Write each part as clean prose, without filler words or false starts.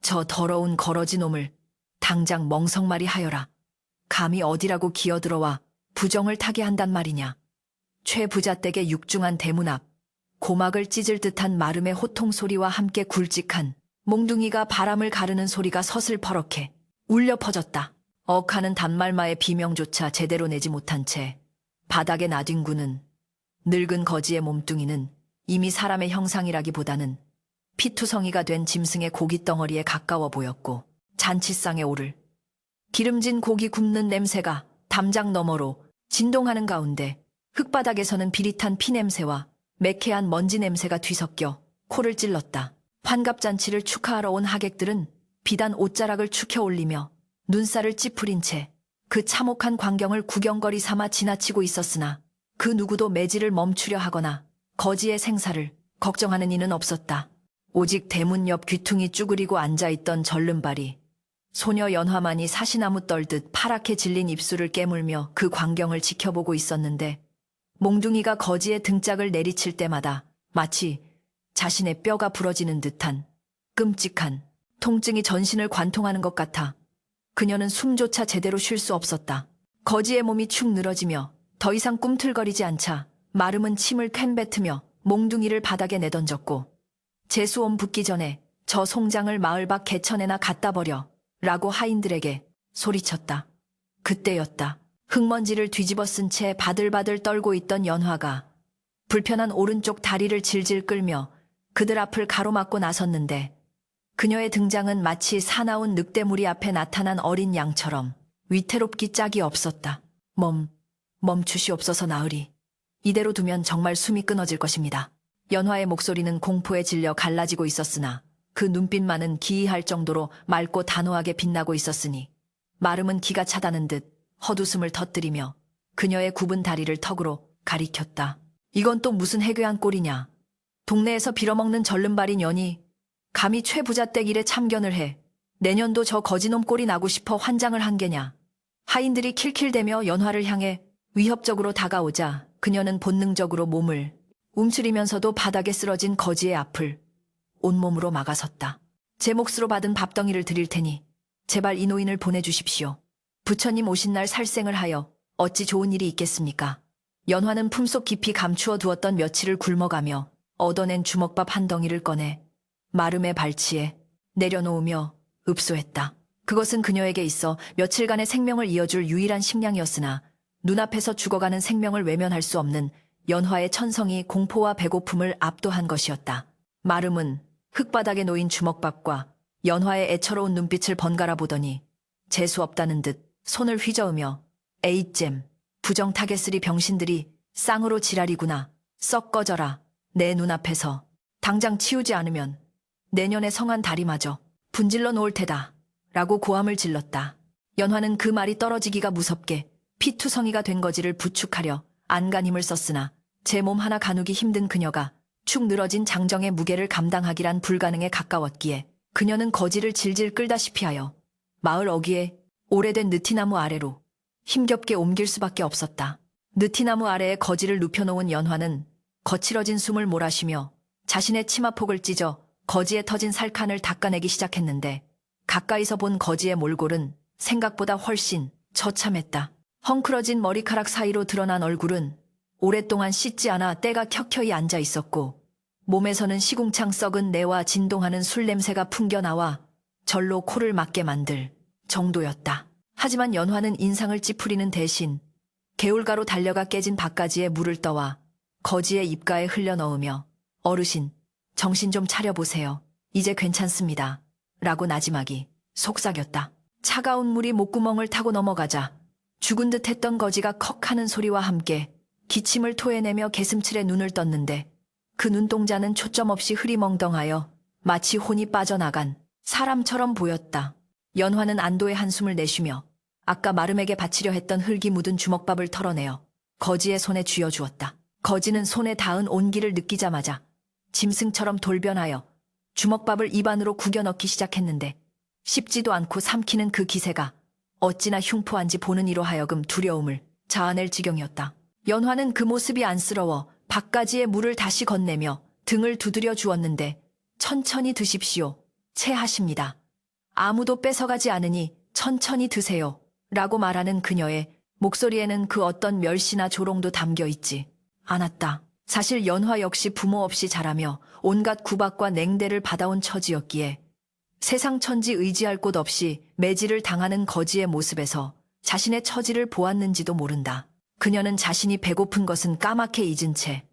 저 더러운 거러지 놈을 당장 멍석말이 하여라. 감히 어디라고 기어들어와 부정을 타게 한단 말이냐. 최 부자댁의 육중한 대문 앞, 고막을 찢을 듯한 마름의 호통 소리와 함께 굵직한 몽둥이가 바람을 가르는 소리가 서슬퍼렇게 울려 퍼졌다. 억하는 단말마의 비명조차 제대로 내지 못한 채 바닥에 나뒹구는 늙은 거지의 몸뚱이는 이미 사람의 형상이라기보다는 피투성이가 된 짐승의 고깃덩어리에 가까워 보였고, 잔치상에 오를 기름진 고기 굽는 냄새가 담장 너머로 진동하는 가운데 흙바닥에서는 비릿한 피냄새와 매캐한 먼지 냄새가 뒤섞여 코를 찔렀다. 환갑잔치를 축하하러 온 하객들은 비단 옷자락을 축혀 올리며 눈살을 찌푸린 채 그 참혹한 광경을 구경거리 삼아 지나치고 있었으나 그 누구도 매질을 멈추려 하거나 거지의 생사를 걱정하는 이는 없었다. 오직 대문 옆 귀퉁이 쭈그리고 앉아있던 절름발이 소녀 연화만이 사시나무 떨듯 파랗게 질린 입술을 깨물며 그 광경을 지켜보고 있었는데, 몽둥이가 거지의 등짝을 내리칠 때마다 마치 자신의 뼈가 부러지는 듯한 끔찍한 통증이 전신을 관통하는 것 같아 그녀는 숨조차 제대로 쉴 수 없었다. 거지의 몸이 축 늘어지며 더 이상 꿈틀거리지 않자 마름은 침을 캔뱉으며 몽둥이를 바닥에 내던졌고, 재수옴 붙기 전에 저 송장을 마을 밖 개천에나 갖다 버려 라고 하인들에게 소리쳤다. 그때였다. 흙먼지를 뒤집어 쓴 채 바들바들 떨고 있던 연화가 불편한 오른쪽 다리를 질질 끌며 그들 앞을 가로막고 나섰는데, 그녀의 등장은 마치 사나운 늑대무리 앞에 나타난 어린 양처럼 위태롭기 짝이 없었다. 멈추시옵소서 나으리. 이대로 두면 정말 숨이 끊어질 것입니다. 연화의 목소리는 공포에 질려 갈라지고 있었으나 그 눈빛만은 기이할 정도로 맑고 단호하게 빛나고 있었으니 마름은 기가 차다는 듯 헛웃음을 터뜨리며 그녀의 굽은 다리를 턱으로 가리켰다. 이건 또 무슨 해괴한 꼴이냐. 동네에서 빌어먹는 절름발인 년이 감히 최부자댁 일에 참견을 해 내년도 저 거지놈 꼴이 나고 싶어 환장을 한 게냐. 하인들이 킬킬대며 연화를 향해 위협적으로 다가오자 그녀는 본능적으로 몸을 움츠리면서도 바닥에 쓰러진 거지의 앞을 온몸으로 막아섰다. 제 몫으로 받은 밥덩이를 드릴 테니 제발 이 노인을 보내주십시오. 부처님 오신 날 살생을 하여 어찌 좋은 일이 있겠습니까. 연화는 품속 깊이 감추어 두었던 며칠을 굶어가며 얻어낸 주먹밥 한 덩이를 꺼내 마름의 발치에 내려놓으며 읍소했다. 그것은 그녀에게 있어 며칠간의 생명을 이어줄 유일한 식량이었으나 눈앞에서 죽어가는 생명을 외면할 수 없는 연화의 천성이 공포와 배고픔을 압도한 것이었다. 마름은 흙바닥에 놓인 주먹밥과 연화의 애처로운 눈빛을 번갈아 보더니 재수없다는 듯 손을 휘저으며 에잇잼, 부정타겟으리 병신들이 쌍으로 지랄이구나. 썩 꺼져라. 내 눈앞에서 당장 치우지 않으면 내년에 성한 다리마저 분질러 놓을 테다. 라고 고함을 질렀다. 연화는 그 말이 떨어지기가 무섭게 피투성이가 된 거지를 부축하려 안간 힘을 썼으나 제 몸 하나 가누기 힘든 그녀가 축 늘어진 장정의 무게를 감당하기란 불가능에 가까웠기에 그녀는 거지를 질질 끌다시피 하여 마을 어귀에 오래된 느티나무 아래로 힘겹게 옮길 수밖에 없었다. 느티나무 아래에 거지를 눕혀놓은 연화는 거칠어진 숨을 몰아쉬며 자신의 치마폭을 찢어 거지에 터진 살칸을 닦아내기 시작했는데, 가까이서 본 거지의 몰골은 생각보다 훨씬 처참했다. 헝클어진 머리카락 사이로 드러난 얼굴은 오랫동안 씻지 않아 때가 켜켜이 앉아 있었고, 몸에서는 시궁창 썩은 내와 진동하는 술 냄새가 풍겨나와 절로 코를 막게 만들 정도였다. 하지만 연화는 인상을 찌푸리는 대신 개울가로 달려가 깨진 밭가지에 물을 떠와 거지의 입가에 흘려넣으며 어르신, 정신 좀 차려보세요. 이제 괜찮습니다. 라고 나지막이 속삭였다. 차가운 물이 목구멍을 타고 넘어가자 죽은 듯 했던 거지가 컥 하는 소리와 함께 기침을 토해내며 개슴츠레 눈을 떴는데, 그 눈동자는 초점 없이 흐리멍덩하여 마치 혼이 빠져나간 사람처럼 보였다. 연화는 안도의 한숨을 내쉬며 아까 마름에게 바치려 했던 흙이 묻은 주먹밥을 털어내어 거지의 손에 쥐어주었다. 거지는 손에 닿은 온기를 느끼자마자 짐승처럼 돌변하여 주먹밥을 입안으로 구겨 넣기 시작했는데, 씹지도 않고 삼키는 그 기세가 어찌나 흉포한지 보는 이로 하여금 두려움을 자아낼 지경이었다. 연화는 그 모습이 안쓰러워 밭가지에 물을 다시 건네며 등을 두드려 주었는데, 천천히 드십시오. 체하십니다. 아무도 뺏어가지 않으니 천천히 드세요. 라고 말하는 그녀의 목소리에는 그 어떤 멸시나 조롱도 담겨 있지 않았다. 사실 연화 역시 부모 없이 자라며 온갖 구박과 냉대를 받아온 처지였기에 세상 천지 의지할 곳 없이 매질을 당하는 거지의 모습에서 자신의 처지를 보았는지도 모른다. 그녀는 자신이 배고픈 것은 까맣게 잊은 채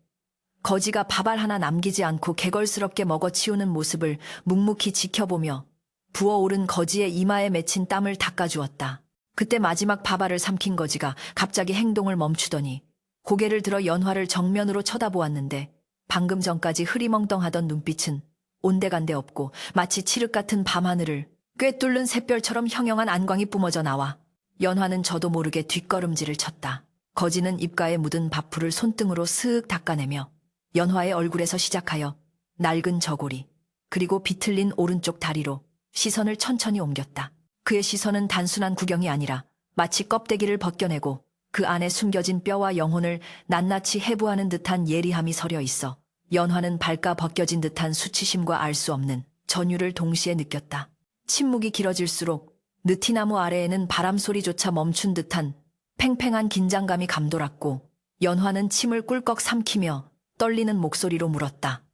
거지가 밥알 하나 남기지 않고 개걸스럽게 먹어치우는 모습을 묵묵히 지켜보며 부어오른 거지의 이마에 맺힌 땀을 닦아주었다. 그때 마지막 밥알을 삼킨 거지가 갑자기 행동을 멈추더니 고개를 들어 연화를 정면으로 쳐다보았는데 방금 전까지 흐리멍덩하던 눈빛은 온데간데 없고 마치 칠흑 같은 밤하늘을 꿰뚫는 샛별처럼 형형한 안광이 뿜어져 나와 연화는 저도 모르게 뒷걸음질을 쳤다. 거지는 입가에 묻은 밥풀을 손등으로 스윽 닦아내며 연화의 얼굴에서 시작하여 낡은 저고리 그리고 비틀린 오른쪽 다리로 시선을 천천히 옮겼다. 그의 시선은 단순한 구경이 아니라 마치 껍데기를 벗겨내고 그 안에 숨겨진 뼈와 영혼을 낱낱이 해부하는 듯한 예리함이 서려 있어 연화는 발가 벗겨진 듯한 수치심과 알 수 없는 전율을 동시에 느꼈다. 침묵이 길어질수록 느티나무 아래에는 바람소리조차 멈춘 듯한 팽팽한 긴장감이 감돌았고 연화는 침을 꿀꺽 삼키며 떨리는 목소리로 물었다.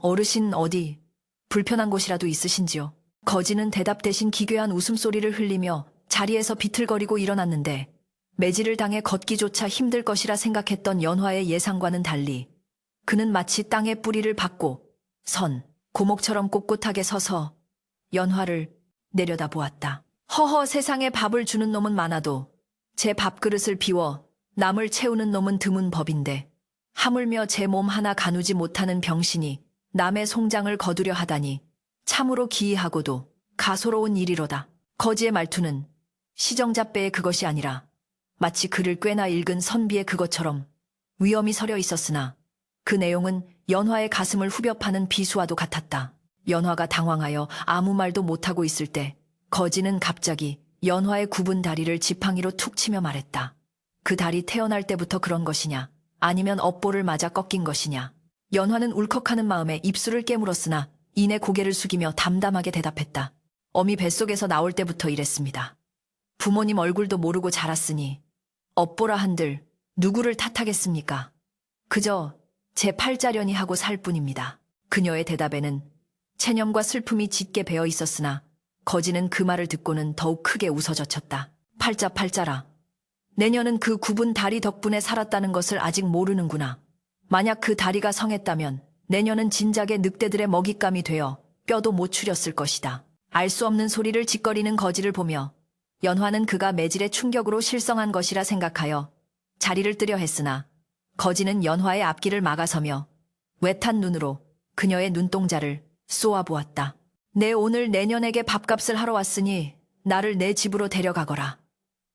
어르신 어디 불편한 곳이라도 있으신지요? 거지는 대답 대신 기괴한 웃음소리를 흘리며 자리에서 비틀거리고 일어났는데 매질을 당해 걷기조차 힘들 것이라 생각했던 연화의 예상과는 달리 그는 마치 땅에 뿌리를 박고 선 고목처럼 꼿꼿하게 서서 연화를 내려다보았다. 허허 세상에 밥을 주는 놈은 많아도 제 밥그릇을 비워 남을 채우는 놈은 드문 법인데 하물며 제 몸 하나 가누지 못하는 병신이 남의 송장을 거두려 하다니 참으로 기이하고도 가소로운 일이로다. 거지의 말투는 시정잡배의 그것이 아니라 마치 그를 꽤나 읽은 선비의 그것처럼 위엄이 서려 있었으나 그 내용은 연화의 가슴을 후벼 파는 비수와도 같았다. 연화가 당황하여 아무 말도 못하고 있을 때 거지는 갑자기 연화의 굽은 다리를 지팡이로 툭 치며 말했다. 그 다리 태어날 때부터 그런 것이냐? 아니면 업보를 맞아 꺾인 것이냐? 연화는 울컥하는 마음에 입술을 깨물었으나 이내 고개를 숙이며 담담하게 대답했다. 어미 뱃속에서 나올 때부터 이랬습니다. 부모님 얼굴도 모르고 자랐으니 업보라 한들 누구를 탓하겠습니까? 그저 제 팔자련이 하고 살 뿐입니다. 그녀의 대답에는 체념과 슬픔이 짙게 배어 있었으나 거지는 그 말을 듣고는 더욱 크게 웃어젖혔다. 팔자라. 내년은 그 굽은 다리 덕분에 살았다는 것을 아직 모르는구나. 만약 그 다리가 성했다면 내년은 진작에 늑대들의 먹잇감이 되어 뼈도 못 추렸을 것이다. 알 수 없는 소리를 짓거리는 거지를 보며 연화는 그가 매질의 충격으로 실성한 것이라 생각하여 자리를 뜨려 했으나 거지는 연화의 앞길을 막아서며 외탄 눈으로 그녀의 눈동자를 쏘아보았다. 내 오늘 내년에게 밥값을 하러 왔으니 나를 내 집으로 데려가거라.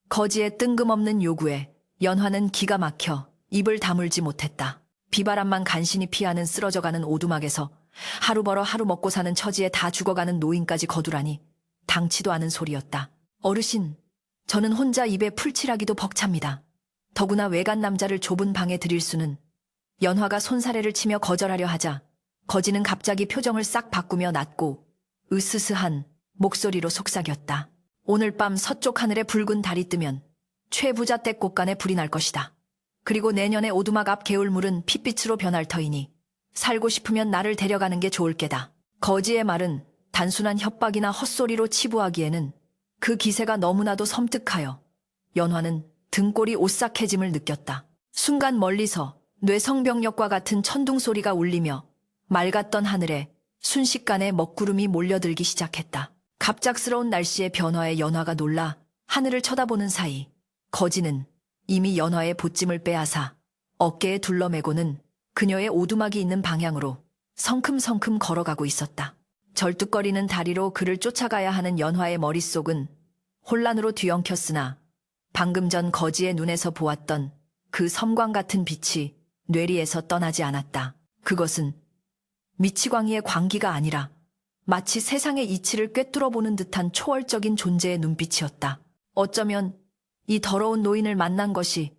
거지의 뜬금없는 요구에 연화는 기가 막혀 입을 다물지 못했다. 비바람만 간신히 피하는 쓰러져가는 오두막에서 하루 벌어 하루 먹고 사는 처지에 다 죽어가는 노인까지 거두라니 당치도 않은 소리였다. 어르신, 저는 혼자 입에 풀칠하기도 벅찹니다. 더구나 외간 남자를 좁은 방에 들일 수는. 연화가 손사래를 치며 거절하려 하자 거지는 갑자기 표정을 싹 바꾸며 낮고 으스스한 목소리로 속삭였다. 오늘 밤 서쪽 하늘에 붉은 달이 뜨면 최부자 댁 곳간에 불이 날 것이다. 그리고 내년에 오두막 앞 개울물은 핏빛으로 변할 터이니 살고 싶으면 나를 데려가는 게 좋을 게다. 거지의 말은 단순한 협박이나 헛소리로 치부하기에는 그 기세가 너무나도 섬뜩하여 연화는 등골이 오싹해짐을 느꼈다. 순간 멀리서 뇌성병력과 같은 천둥 소리가 울리며 맑았던 하늘에 순식간에 먹구름이 몰려들기 시작했다. 갑작스러운 날씨의 변화에 연화가 놀라 하늘을 쳐다보는 사이 거지는 이미 연화의 보찜을 빼앗아 어깨에 둘러매고는 그녀의 오두막이 있는 방향으로 성큼성큼 걸어가고 있었다. 절뚝거리는 다리로 그를 쫓아가야 하는 연화의 머릿속은 혼란으로 뒤엉켰으나 방금 전 거지의 눈에서 보았던 그 섬광 같은 빛이 뇌리에서 떠나지 않았다. 그것은 미치광이의 광기가 아니라 마치 세상의 이치를 꿰뚫어보는 듯한 초월적인 존재의 눈빛이었다. 어쩌면 이 더러운 노인을 만난 것이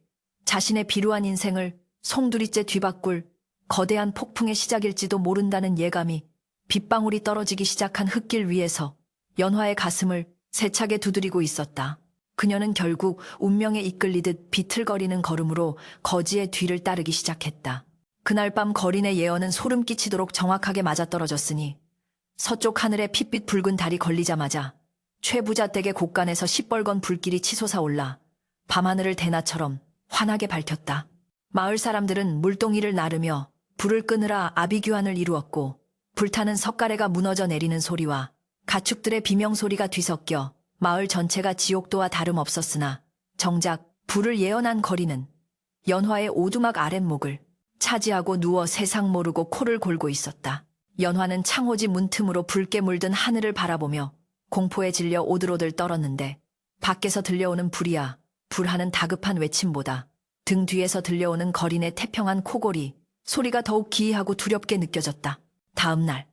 자신의 비루한 인생을 송두리째 뒤바꿀 거대한 폭풍의 시작일지도 모른다는 예감이 빗방울이 떨어지기 시작한 흙길 위에서 연화의 가슴을 세차게 두드리고 있었다. 그녀는 결국 운명에 이끌리듯 비틀거리는 걸음으로 거지의 뒤를 따르기 시작했다. 그날 밤 거린의 예언은 소름 끼치도록 정확하게 맞아떨어졌으니 서쪽 하늘에 핏빛 붉은 달이 걸리자마자 최 부자 댁의 곳간에서 시뻘건 불길이 치솟아 올라 밤하늘을 대낮처럼 환하게 밝혔다. 마을 사람들은 물동이를 나르며 불을 끄느라 아비규환을 이루었고 불타는 석가래가 무너져 내리는 소리와 가축들의 비명소리가 뒤섞여 마을 전체가 지옥도와 다름없었으나 정작 불을 예언한 거리는 연화의 오두막 아랫목을 차지하고 누워 세상 모르고 코를 골고 있었다. 연화는 창호지 문틈으로 붉게 물든 하늘을 바라보며 공포에 질려 오들오들 떨었는데 밖에서 들려오는 불이야 불하는 다급한 외침보다 등 뒤에서 들려오는 거린의 태평한 코골이 소리가 더욱 기이하고 두렵게 느껴졌다. 다음 날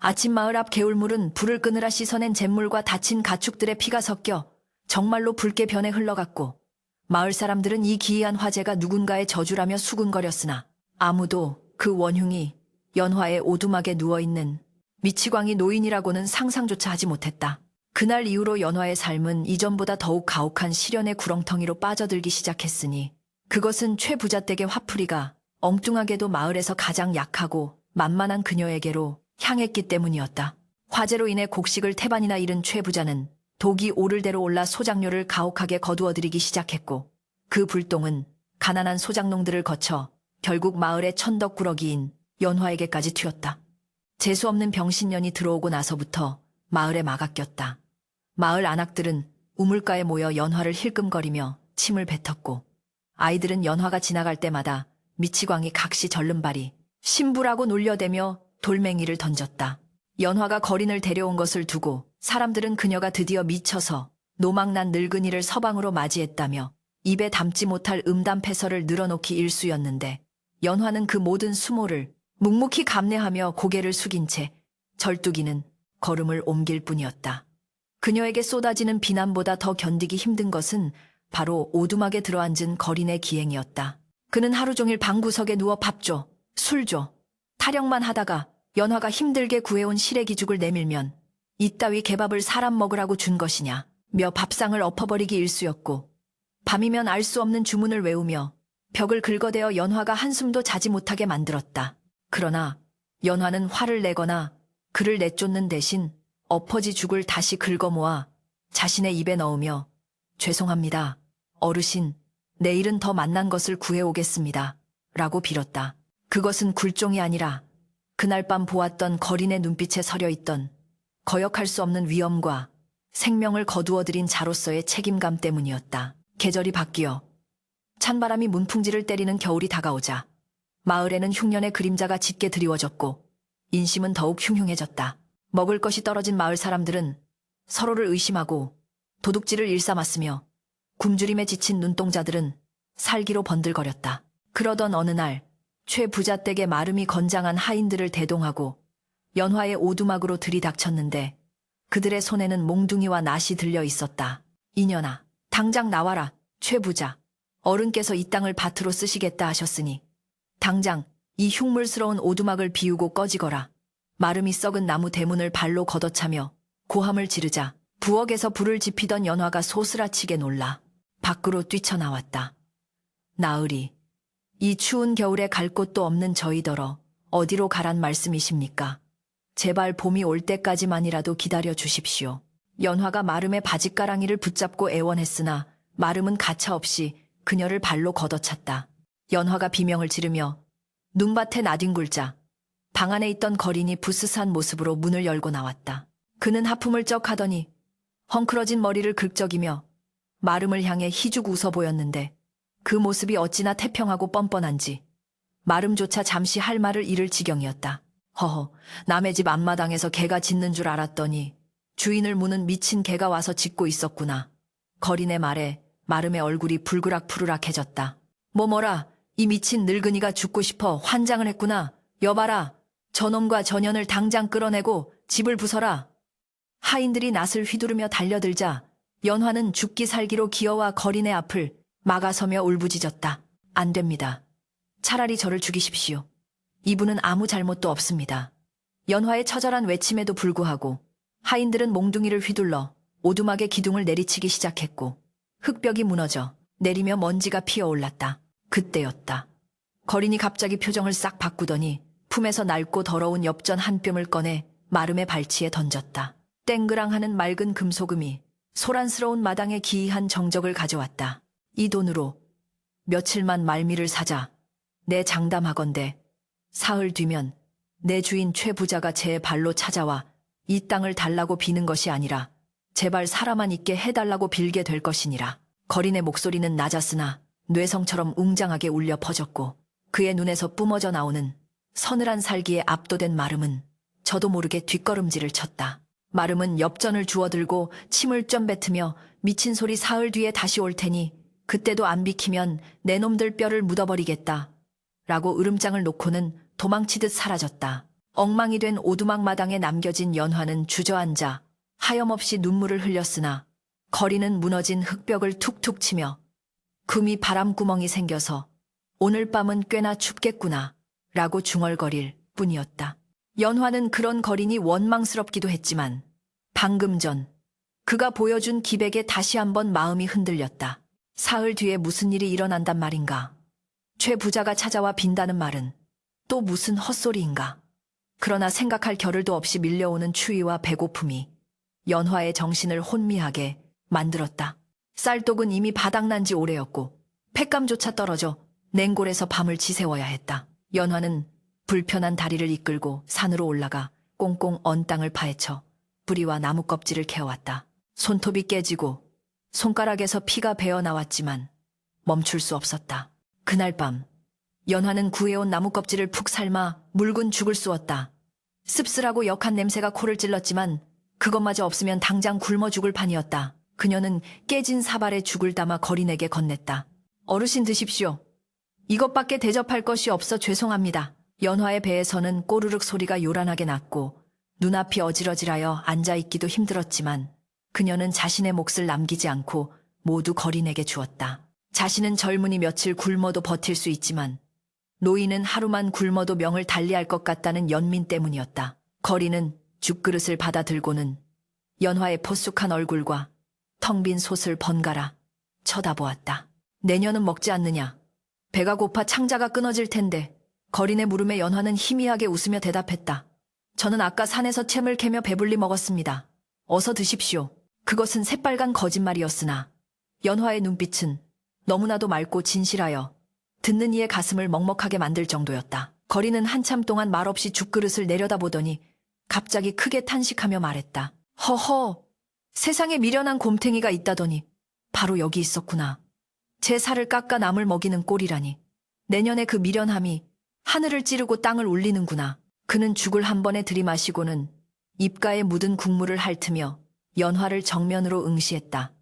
아침 마을 앞 개울물은 불을 끄느라 씻어낸 잿물과 다친 가축들의 피가 섞여 정말로 붉게 변해 흘러갔고 마을 사람들은 이 기이한 화재가 누군가의 저주라며 수군거렸으나 아무도 그 원흉이 연화의 오두막에 누워있는 미치광이 노인이라고는 상상조차 하지 못했다. 그날 이후로 연화의 삶은 이전보다 더욱 가혹한 시련의 구렁텅이로 빠져들기 시작했으니 그것은 최 부자 댁의 화풀이가 엉뚱하게도 마을에서 가장 약하고 만만한 그녀에게로 향했기 때문이었다. 화재로 인해 곡식을 태반이나 잃은 최 부자는 독이 오를 대로 올라 소작료를 가혹하게 거두어들이기 시작했고 그 불똥은 가난한 소작농들을 거쳐 결국 마을의 천덕꾸러기인 연화에게까지 튀었다. 재수없는 병신년이 들어오고 나서부터 마을에 막아 꼈다. 마을 안악들은 우물가에 모여 연화를 힐끔거리며 침을 뱉었고 아이들은 연화가 지나갈 때마다 미치광이 각시 절름발이 신부라고 놀려대며 돌멩이를 던졌다. 연화가 거린을 데려온 것을 두고 사람들은 그녀가 드디어 미쳐서 노망난 늙은이를 서방으로 맞이했다며 입에 담지 못할 음담패설을 늘어놓기 일쑤였는데 연화는 그 모든 수모를 묵묵히 감내하며 고개를 숙인 채 절뚝이는 걸음을 옮길 뿐이었다. 그녀에게 쏟아지는 비난보다 더 견디기 힘든 것은 바로 오두막에 들어앉은 거린의 기행이었다. 그는 하루 종일 방구석에 누워 밥 줘, 술 줘, 타령만 하다가 연화가 힘들게 구해온 시래기죽을 내밀면 이따위 개밥을 사람 먹으라고 준 것이냐 며 밥상을 엎어버리기 일쑤였고 밤이면 알 수 없는 주문을 외우며 벽을 긁어대어 연화가 한숨도 자지 못하게 만들었다. 그러나 연화는 화를 내거나 그를 내쫓는 대신 엎어지 죽을 다시 긁어모아 자신의 입에 넣으며 죄송합니다. 어르신, 내일은 더 맛난 것을 구해오겠습니다. 라고 빌었다. 그것은 굴종이 아니라 그날 밤 보았던 거린의 눈빛에 서려있던 거역할 수 없는 위엄과 생명을 거두어들인 자로서의 책임감 때문이었다. 계절이 바뀌어 찬바람이 문풍지를 때리는 겨울이 다가오자 마을에는 흉년의 그림자가 짙게 드리워졌고 인심은 더욱 흉흉해졌다. 먹을 것이 떨어진 마을 사람들은 서로를 의심하고 도둑질을 일삼았으며 굶주림에 지친 눈동자들은 살기로 번들거렸다. 그러던 어느 날 최 부자 댁의 마름이 건장한 하인들을 대동하고 연화의 오두막으로 들이닥쳤는데 그들의 손에는 몽둥이와 낫이 들려 있었다. 이년아, 당장 나와라. 최 부자, 어른께서 이 땅을 밭으로 쓰시겠다 하셨으니 당장 이 흉물스러운 오두막을 비우고 꺼지거라. 마름이 썩은 나무 대문을 발로 걷어차며 고함을 지르자 부엌에서 불을 지피던 연화가 소스라치게 놀라 밖으로 뛰쳐나왔다. 나으리, 이 추운 겨울에 갈 곳도 없는 저희더러 어디로 가란 말씀이십니까? 제발 봄이 올 때까지만이라도 기다려 주십시오. 연화가 마름의 바짓가랑이를 붙잡고 애원했으나 마름은 가차없이 그녀를 발로 걷어찼다. 연화가 비명을 지르며 눈밭에 나뒹굴자 방 안에 있던 거린이 부스스한 모습으로 문을 열고 나왔다. 그는 하품을 쩍 하더니 헝클어진 머리를 긁적이며 마름을 향해 희죽 웃어 보였는데 그 모습이 어찌나 태평하고 뻔뻔한지 마름조차 잠시 할 말을 잃을 지경이었다. 허허, 남의 집 앞마당에서 개가 짖는 줄 알았더니 주인을 무는 미친 개가 와서 짖고 있었구나. 거린의 말에 마름의 얼굴이 불그락푸르락해졌다. 뭐라, 이 미친 늙은이가 죽고 싶어 환장을 했구나. 여봐라, 저놈과 저년을 당장 끌어내고 집을 부숴라. 하인들이 낫을 휘두르며 달려들자 연화는 죽기 살기로 기어와 거린의 앞을 막아서며 울부짖었다. 안 됩니다. 차라리 저를 죽이십시오. 이분은 아무 잘못도 없습니다. 연화의 처절한 외침에도 불구하고 하인들은 몽둥이를 휘둘러 오두막의 기둥을 내리치기 시작했고 흙벽이 무너져 내리며 먼지가 피어올랐다. 그때였다. 거린이 갑자기 표정을 싹 바꾸더니 품에서 낡고 더러운 엽전 한 뼘을 꺼내 마름의 발치에 던졌다. 땡그랑하는 맑은 금소금이 소란스러운 마당에 기이한 정적을 가져왔다. 이 돈으로 며칠만 말미를 사자. 내 장담하건대 사흘 뒤면 내 주인 최 부자가 제 발로 찾아와 이 땅을 달라고 비는 것이 아니라 제발 살아만 있게 해달라고 빌게 될 것이니라. 거린의 목소리는 낮았으나 뇌성처럼 웅장하게 울려 퍼졌고 그의 눈에서 뿜어져 나오는 서늘한 살기에 압도된 마름은 저도 모르게 뒷걸음질을 쳤다. 마름은 엽전을 주워들고 침을 좀 뱉으며 미친 소리 사흘 뒤에 다시 올 테니 그때도 안 비키면 내 놈들 뼈를 묻어버리겠다. 라고 으름장을 놓고는 도망치듯 사라졌다. 엉망이 된 오두막 마당에 남겨진 연화는 주저앉아 하염없이 눈물을 흘렸으나 거리는 무너진 흙벽을 툭툭 치며 금이 바람구멍이 생겨서 오늘 밤은 꽤나 춥겠구나 라고 중얼거릴 뿐이었다. 연화는 그런 거린이 원망스럽기도 했지만 방금 전 그가 보여준 기백에 다시 한번 마음이 흔들렸다. 사흘 뒤에 무슨 일이 일어난단 말인가? 최 부자가 찾아와 빈다는 말은 또 무슨 헛소리인가? 그러나 생각할 겨를도 없이 밀려오는 추위와 배고픔이 연화의 정신을 혼미하게 만들었다. 쌀독은 이미 바닥난 지 오래였고 팩감조차 떨어져 냉골에서 밤을 지새워야 했다. 연화는 불편한 다리를 이끌고 산으로 올라가 꽁꽁 언 땅을 파헤쳐 뿌리와 나무 껍질을 캐어왔다. 손톱이 깨지고 손가락에서 피가 배어 나왔지만 멈출 수 없었다. 그날 밤 연화는 구해온 나무 껍질을 푹 삶아 묽은 죽을 쑤었다. 씁쓸하고 역한 냄새가 코를 찔렀지만 그것마저 없으면 당장 굶어 죽을 판이었다. 그녀는 깨진 사발에 죽을 담아 거린에게 건넸다. 어르신 드십시오. 이것밖에 대접할 것이 없어 죄송합니다. 연화의 배에서는 꼬르륵 소리가 요란하게 났고 눈앞이 어지러지하여 앉아있기도 힘들었지만 그녀는 자신의 몫을 남기지 않고 모두 거린에게 주었다. 자신은 젊은이 며칠 굶어도 버틸 수 있지만 노인은 하루만 굶어도 명을 달리할 것 같다는 연민 때문이었다. 거린은 죽그릇을 받아 들고는 연화의 포쑥한 얼굴과 텅 빈 솥을 번갈아 쳐다보았다. 내년은 먹지 않느냐? 배가 고파 창자가 끊어질 텐데. 거린의 물음에 연화는 희미하게 웃으며 대답했다. 저는 아까 산에서 챔을 캐며 배불리 먹었습니다. 어서 드십시오. 그것은 새빨간 거짓말이었으나 연화의 눈빛은 너무나도 맑고 진실하여 듣는 이의 가슴을 먹먹하게 만들 정도였다. 거린은 한참 동안 말없이 죽그릇을 내려다보더니 갑자기 크게 탄식하며 말했다. 허허, 세상에 미련한 곰탱이가 있다더니 바로 여기 있었구나. 제 살을 깎아 남을 먹이는 꼴이라니. 내년에 그 미련함이 하늘을 찌르고 땅을 울리는구나. 그는 죽을 한 번에 들이마시고는 입가에 묻은 국물을 핥으며 연화를 정면으로 응시했다.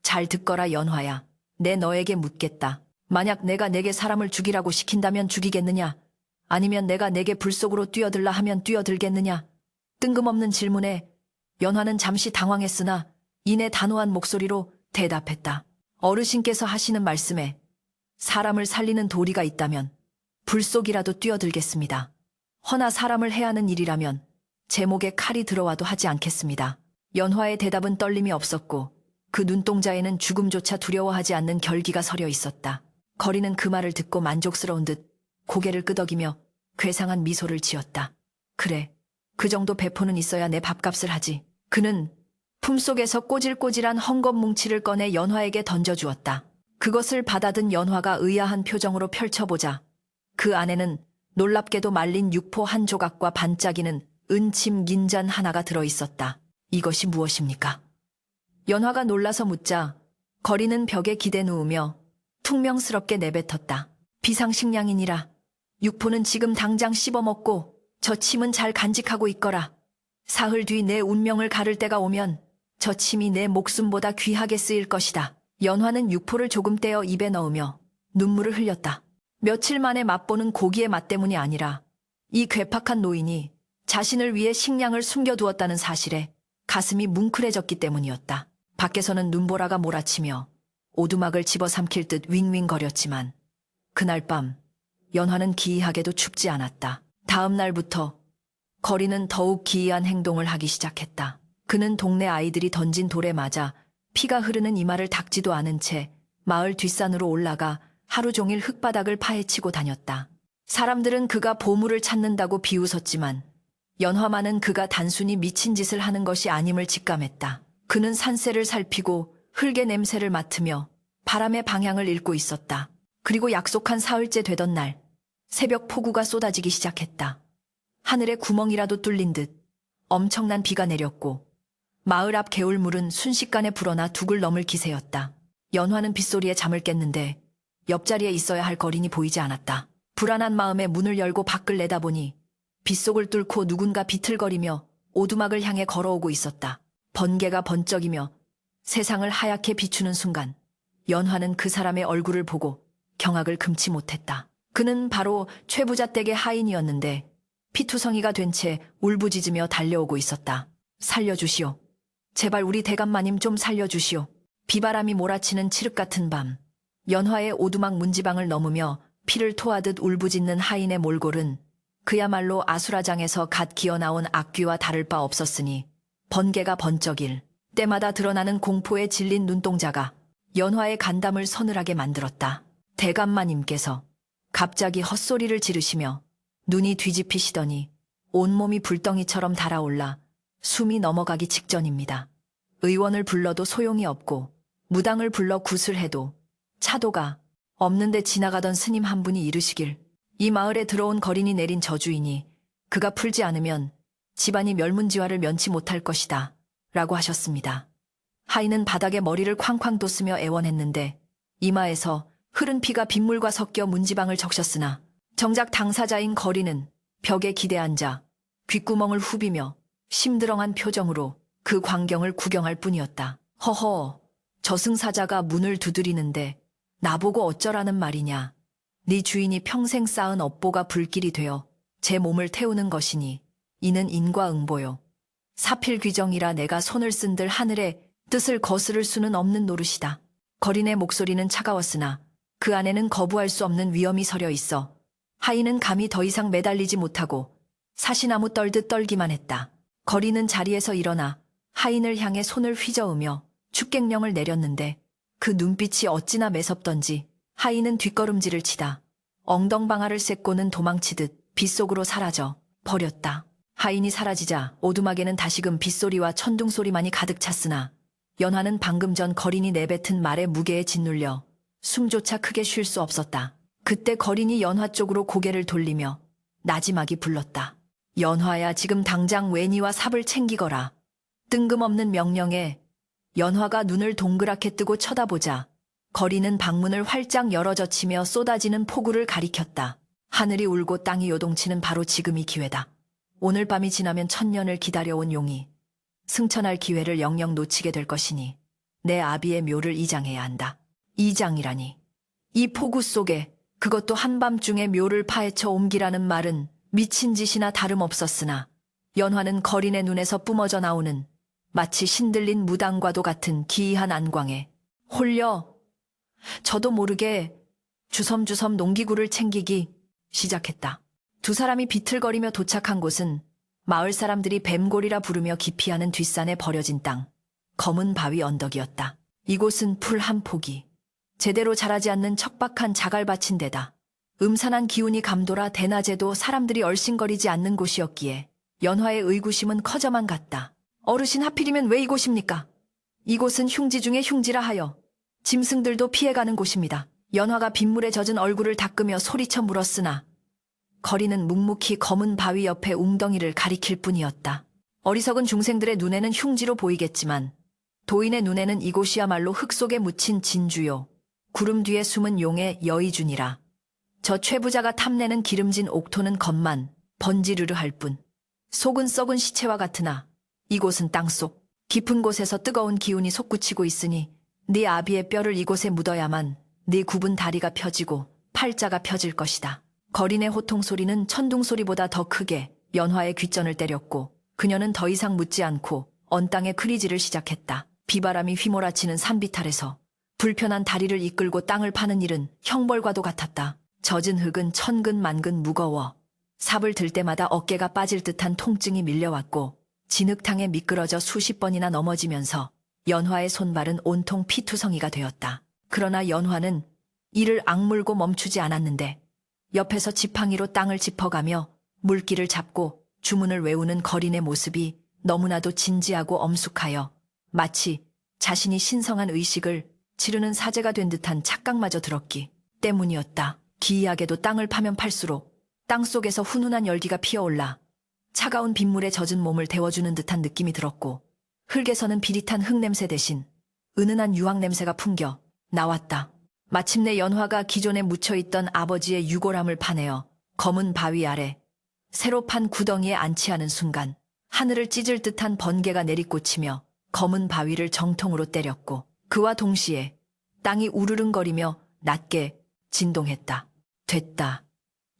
잘 듣거라 연화야. 내 너에게 묻겠다. 만약 내가 내게 사람을 죽이라고 시킨다면 죽이겠느냐? 아니면 내가 내게 불 속으로 뛰어들라 하면 뛰어들겠느냐? 뜬금없는 질문에 연화는 잠시 당황했으나 이내 단호한 목소리로 대답했다. 어르신께서 하시는 말씀에 사람을 살리는 도리가 있다면 불 속이라도 뛰어들겠습니다. 허나 사람을 해야 하는 일이라면 제 목에 칼이 들어와도 하지 않겠습니다. 연화의 대답은 떨림이 없었고 그 눈동자에는 죽음조차 두려워하지 않는 결기가 서려 있었다. 거리는 그 말을 듣고 만족스러운 듯 고개를 끄덕이며 괴상한 미소를 지었다. 그래, 그 정도 배포는 있어야 내 밥값을 하지. 그는 품속에서 꼬질꼬질한 헝겊 뭉치를 꺼내 연화에게 던져주었다. 그것을 받아든 연화가 의아한 표정으로 펼쳐보자 그 안에는 놀랍게도 말린 육포 한 조각과 반짝이는 은침 긴잔 하나가 들어있었다. 이것이 무엇입니까? 연화가 놀라서 묻자 거리는 벽에 기대 누우며 퉁명스럽게 내뱉었다. 비상식량이니라. 육포는 지금 당장 씹어먹고 저 침은 잘 간직하고 있거라. 사흘 뒤 내 운명을 가를 때가 오면 저 침이 내 목숨보다 귀하게 쓰일 것이다. 연화는 육포를 조금 떼어 입에 넣으며 눈물을 흘렸다. 며칠 만에 맛보는 고기의 맛 때문이 아니라 이 괴팍한 노인이 자신을 위해 식량을 숨겨두었다는 사실에 가슴이 뭉클해졌기 때문이었다. 밖에서는 눈보라가 몰아치며 오두막을 집어삼킬 듯 윙윙거렸지만 그날 밤 연화는 기이하게도 춥지 않았다. 다음 날부터 거리는 더욱 기이한 행동을 하기 시작했다. 그는 동네 아이들이 던진 돌에 맞아 피가 흐르는 이마를 닦지도 않은 채 마을 뒷산으로 올라가 하루 종일 흙바닥을 파헤치고 다녔다. 사람들은 그가 보물을 찾는다고 비웃었지만 연화만은 그가 단순히 미친 짓을 하는 것이 아님을 직감했다. 그는 산새를 살피고 흙의 냄새를 맡으며 바람의 방향을 읽고 있었다. 그리고 약속한 사흘째 되던 날, 새벽 폭우가 쏟아지기 시작했다. 하늘에 구멍이라도 뚫린 듯 엄청난 비가 내렸고 마을 앞 개울물은 순식간에 불어나 둑을 넘을 기세였다. 연화는 빗소리에 잠을 깼는데 옆자리에 있어야 할 거린이 보이지 않았다. 불안한 마음에 문을 열고 밖을 내다보니 빗속을 뚫고 누군가 비틀거리며 오두막을 향해 걸어오고 있었다. 번개가 번쩍이며 세상을 하얗게 비추는 순간 연화는 그 사람의 얼굴을 보고 경악을 금치 못했다. 그는 바로 최부자 댁의 하인이었는데 피투성이가 된 채 울부짖으며 달려오고 있었다. 살려주시오. 제발 우리 대감마님 좀 살려주시오. 비바람이 몰아치는 칠흑 같은 밤, 연화의 오두막 문지방을 넘으며 피를 토하듯 울부짖는 하인의 몰골은 그야말로 아수라장에서 갓 기어나온 악귀와 다를 바 없었으니 번개가 번쩍일 때마다 드러나는 공포에 질린 눈동자가 연화의 간담을 서늘하게 만들었다. 대감마님께서 갑자기 헛소리를 지르시며 눈이 뒤집히시더니 온몸이 불덩이처럼 달아올라 숨이 넘어가기 직전입니다. 의원을 불러도 소용이 없고 무당을 불러 굿을 해도 차도가 없는데 지나가던 스님 한 분이 이르시길 이 마을에 들어온 거린이 내린 저주이니 그가 풀지 않으면 집안이 멸문지화를 면치 못할 것이다 라고 하셨습니다. 하인은 바닥에 머리를 쾅쾅 돋으며 애원했는데 이마에서 흐른 피가 빗물과 섞여 문지방을 적셨으나 정작 당사자인 거린은 벽에 기대앉아 귓구멍을 후비며 심드렁한 표정으로 그 광경을 구경할 뿐이었다. 허허, 저승사자가 문을 두드리는데 나보고 어쩌라는 말이냐. 네 주인이 평생 쌓은 업보가 불길이 되어 제 몸을 태우는 것이니 이는 인과응보요. 사필귀정이라 내가 손을 쓴들 하늘의 뜻을 거스를 수는 없는 노릇이다. 거린의 목소리는 차가웠으나 그 안에는 거부할 수 없는 위험이 서려 있어 하인은 감히 더 이상 매달리지 못하고 사시나무 떨듯 떨기만 했다. 거린은 자리에서 일어나 하인을 향해 손을 휘저으며 축객령을 내렸는데 그 눈빛이 어찌나 매섭던지 하인은 뒷걸음질을 치다 엉덩방아를 쐐고는 도망치듯 빗속으로 사라져 버렸다. 하인이 사라지자 오두막에는 다시금 빗소리와 천둥소리만이 가득 찼으나 연화는 방금 전 거린이 내뱉은 말의 무게에 짓눌려 숨조차 크게 쉴 수 없었다. 그때 거린이 연화 쪽으로 고개를 돌리며 나지막이 불렀다. 연화야, 지금 당장 웨니와 삽을 챙기거라. 뜬금없는 명령에 연화가 눈을 동그랗게 뜨고 쳐다보자 거린은 방문을 활짝 열어젖히며 쏟아지는 폭우를 가리켰다. 하늘이 울고 땅이 요동치는 바로 지금이 기회다. 오늘 밤이 지나면 천년을 기다려온 용이 승천할 기회를 영영 놓치게 될 것이니 내 아비의 묘를 이장해야 한다. 이장이라니. 이 폭우 속에 그것도 한밤중에 묘를 파헤쳐 옮기라는 말은 미친 짓이나 다름없었으나 연화는 거린의 눈에서 뿜어져 나오는 마치 신들린 무당과도 같은 기이한 안광에 홀려 저도 모르게 주섬주섬 농기구를 챙기기 시작했다. 두 사람이 비틀거리며 도착한 곳은 마을 사람들이 뱀골이라 부르며 기피하는 뒷산에 버려진 땅, 검은 바위 언덕이었다. 이곳은 풀 한 포기, 제대로 자라지 않는 척박한 자갈밭인 데다 음산한 기운이 감돌아 대낮에도 사람들이 얼씬거리지 않는 곳이었기에 연화의 의구심은 커져만 갔다. 어르신, 하필이면 왜 이곳입니까? 이곳은 흉지 중에 흉지라 하여 짐승들도 피해가는 곳입니다. 연화가 빗물에 젖은 얼굴을 닦으며 소리쳐 물었으나 거리는 묵묵히 검은 바위 옆에 웅덩이를 가리킬 뿐이었다. 어리석은 중생들의 눈에는 흉지로 보이겠지만 도인의 눈에는 이곳이야말로 흙 속에 묻힌 진주요, 구름 뒤에 숨은 용의 여의준이라. 저 최부자가 탐내는 기름진 옥토는 겉만 번지르르 할 뿐, 속은 썩은 시체와 같으나 이곳은 땅속 깊은 곳에서 뜨거운 기운이 솟구치고 있으니 네 아비의 뼈를 이곳에 묻어야만 네 굽은 다리가 펴지고 팔자가 펴질 것이다. 거린의 호통소리는 천둥소리보다 더 크게 연화의 귓전을 때렸고 그녀는 더 이상 묻지 않고 언 땅에 크리지를 시작했다. 비바람이 휘몰아치는 산비탈에서 불편한 다리를 이끌고 땅을 파는 일은 형벌과도 같았다. 젖은 흙은 천근 만근 무거워 삽을 들 때마다 어깨가 빠질 듯한 통증이 밀려왔고 진흙탕에 미끄러져 수십 번이나 넘어지면서 연화의 손발은 온통 피투성이가 되었다. 그러나 연화는 이를 악물고 멈추지 않았는데 옆에서 지팡이로 땅을 짚어가며 물기를 잡고 주문을 외우는 거린의 모습이 너무나도 진지하고 엄숙하여 마치 자신이 신성한 의식을 치르는 사제가 된 듯한 착각마저 들었기 때문이었다. 기이하게도 땅을 파면 팔수록 땅속에서 훈훈한 열기가 피어올라 차가운 빗물에 젖은 몸을 데워주는 듯한 느낌이 들었고 흙에서는 비릿한 흙냄새 대신 은은한 유황 냄새가 풍겨 나왔다. 마침내 연화가 기존에 묻혀있던 아버지의 유골함을 파내어 검은 바위 아래 새로 판 구덩이에 안치하는 순간 하늘을 찢을 듯한 번개가 내리꽂히며 검은 바위를 정통으로 때렸고 그와 동시에 땅이 우르릉거리며 낮게 진동했다. 됐다.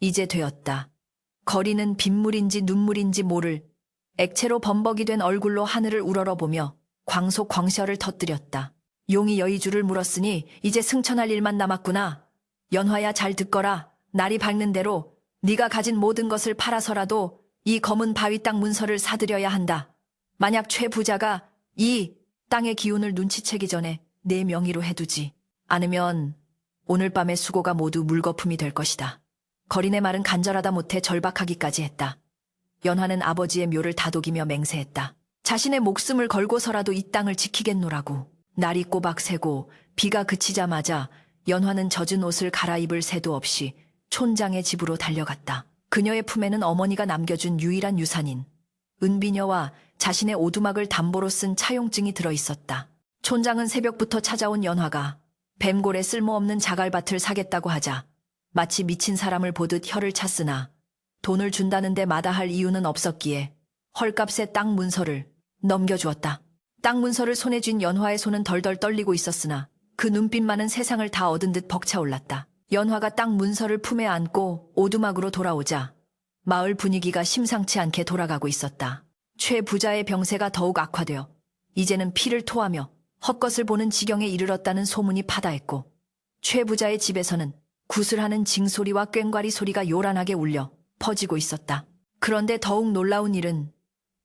이제 되었다. 거리는 빗물인지 눈물인지 모를 액체로 범벅이 된 얼굴로 하늘을 우러러보며 광속광셔를 터뜨렸다. 용이 여의주를 물었으니 이제 승천할 일만 남았구나. 연화야 잘 듣거라. 날이 밝는 대로 네가 가진 모든 것을 팔아서라도 이 검은 바위 땅 문서를 사들여야 한다. 만약 최 부자가 이 땅의 기운을 눈치채기 전에 내 명의로 해두지 않으면 오늘 밤의 수고가 모두 물거품이 될 것이다. 거린의 말은 간절하다 못해 절박하기까지 했다. 연화는 아버지의 묘를 다독이며 맹세했다. 자신의 목숨을 걸고서라도 이 땅을 지키겠노라고. 날이 꼬박 새고 비가 그치자마자 연화는 젖은 옷을 갈아입을 새도 없이 촌장의 집으로 달려갔다. 그녀의 품에는 어머니가 남겨준 유일한 유산인 은비녀와 자신의 오두막을 담보로 쓴 차용증이 들어있었다. 촌장은 새벽부터 찾아온 연화가 뱀골에 쓸모없는 자갈밭을 사겠다고 하자 마치 미친 사람을 보듯 혀를 찼으나 돈을 준다는데 마다할 이유는 없었기에 헐값의 땅 문서를 넘겨주었다. 땅 문서를 손에 쥔 연화의 손은 덜덜 떨리고 있었으나 그 눈빛만은 세상을 다 얻은 듯 벅차올랐다. 연화가 땅 문서를 품에 안고 오두막으로 돌아오자 마을 분위기가 심상치 않게 돌아가고 있었다. 최 부자의 병세가 더욱 악화되어 이제는 피를 토하며 헛것을 보는 지경에 이르렀다는 소문이 파다했고 최 부자의 집에서는 구슬하는 징소리와 꽹과리 소리가 요란하게 울려 퍼지고 있었다. 그런데 더욱 놀라운 일은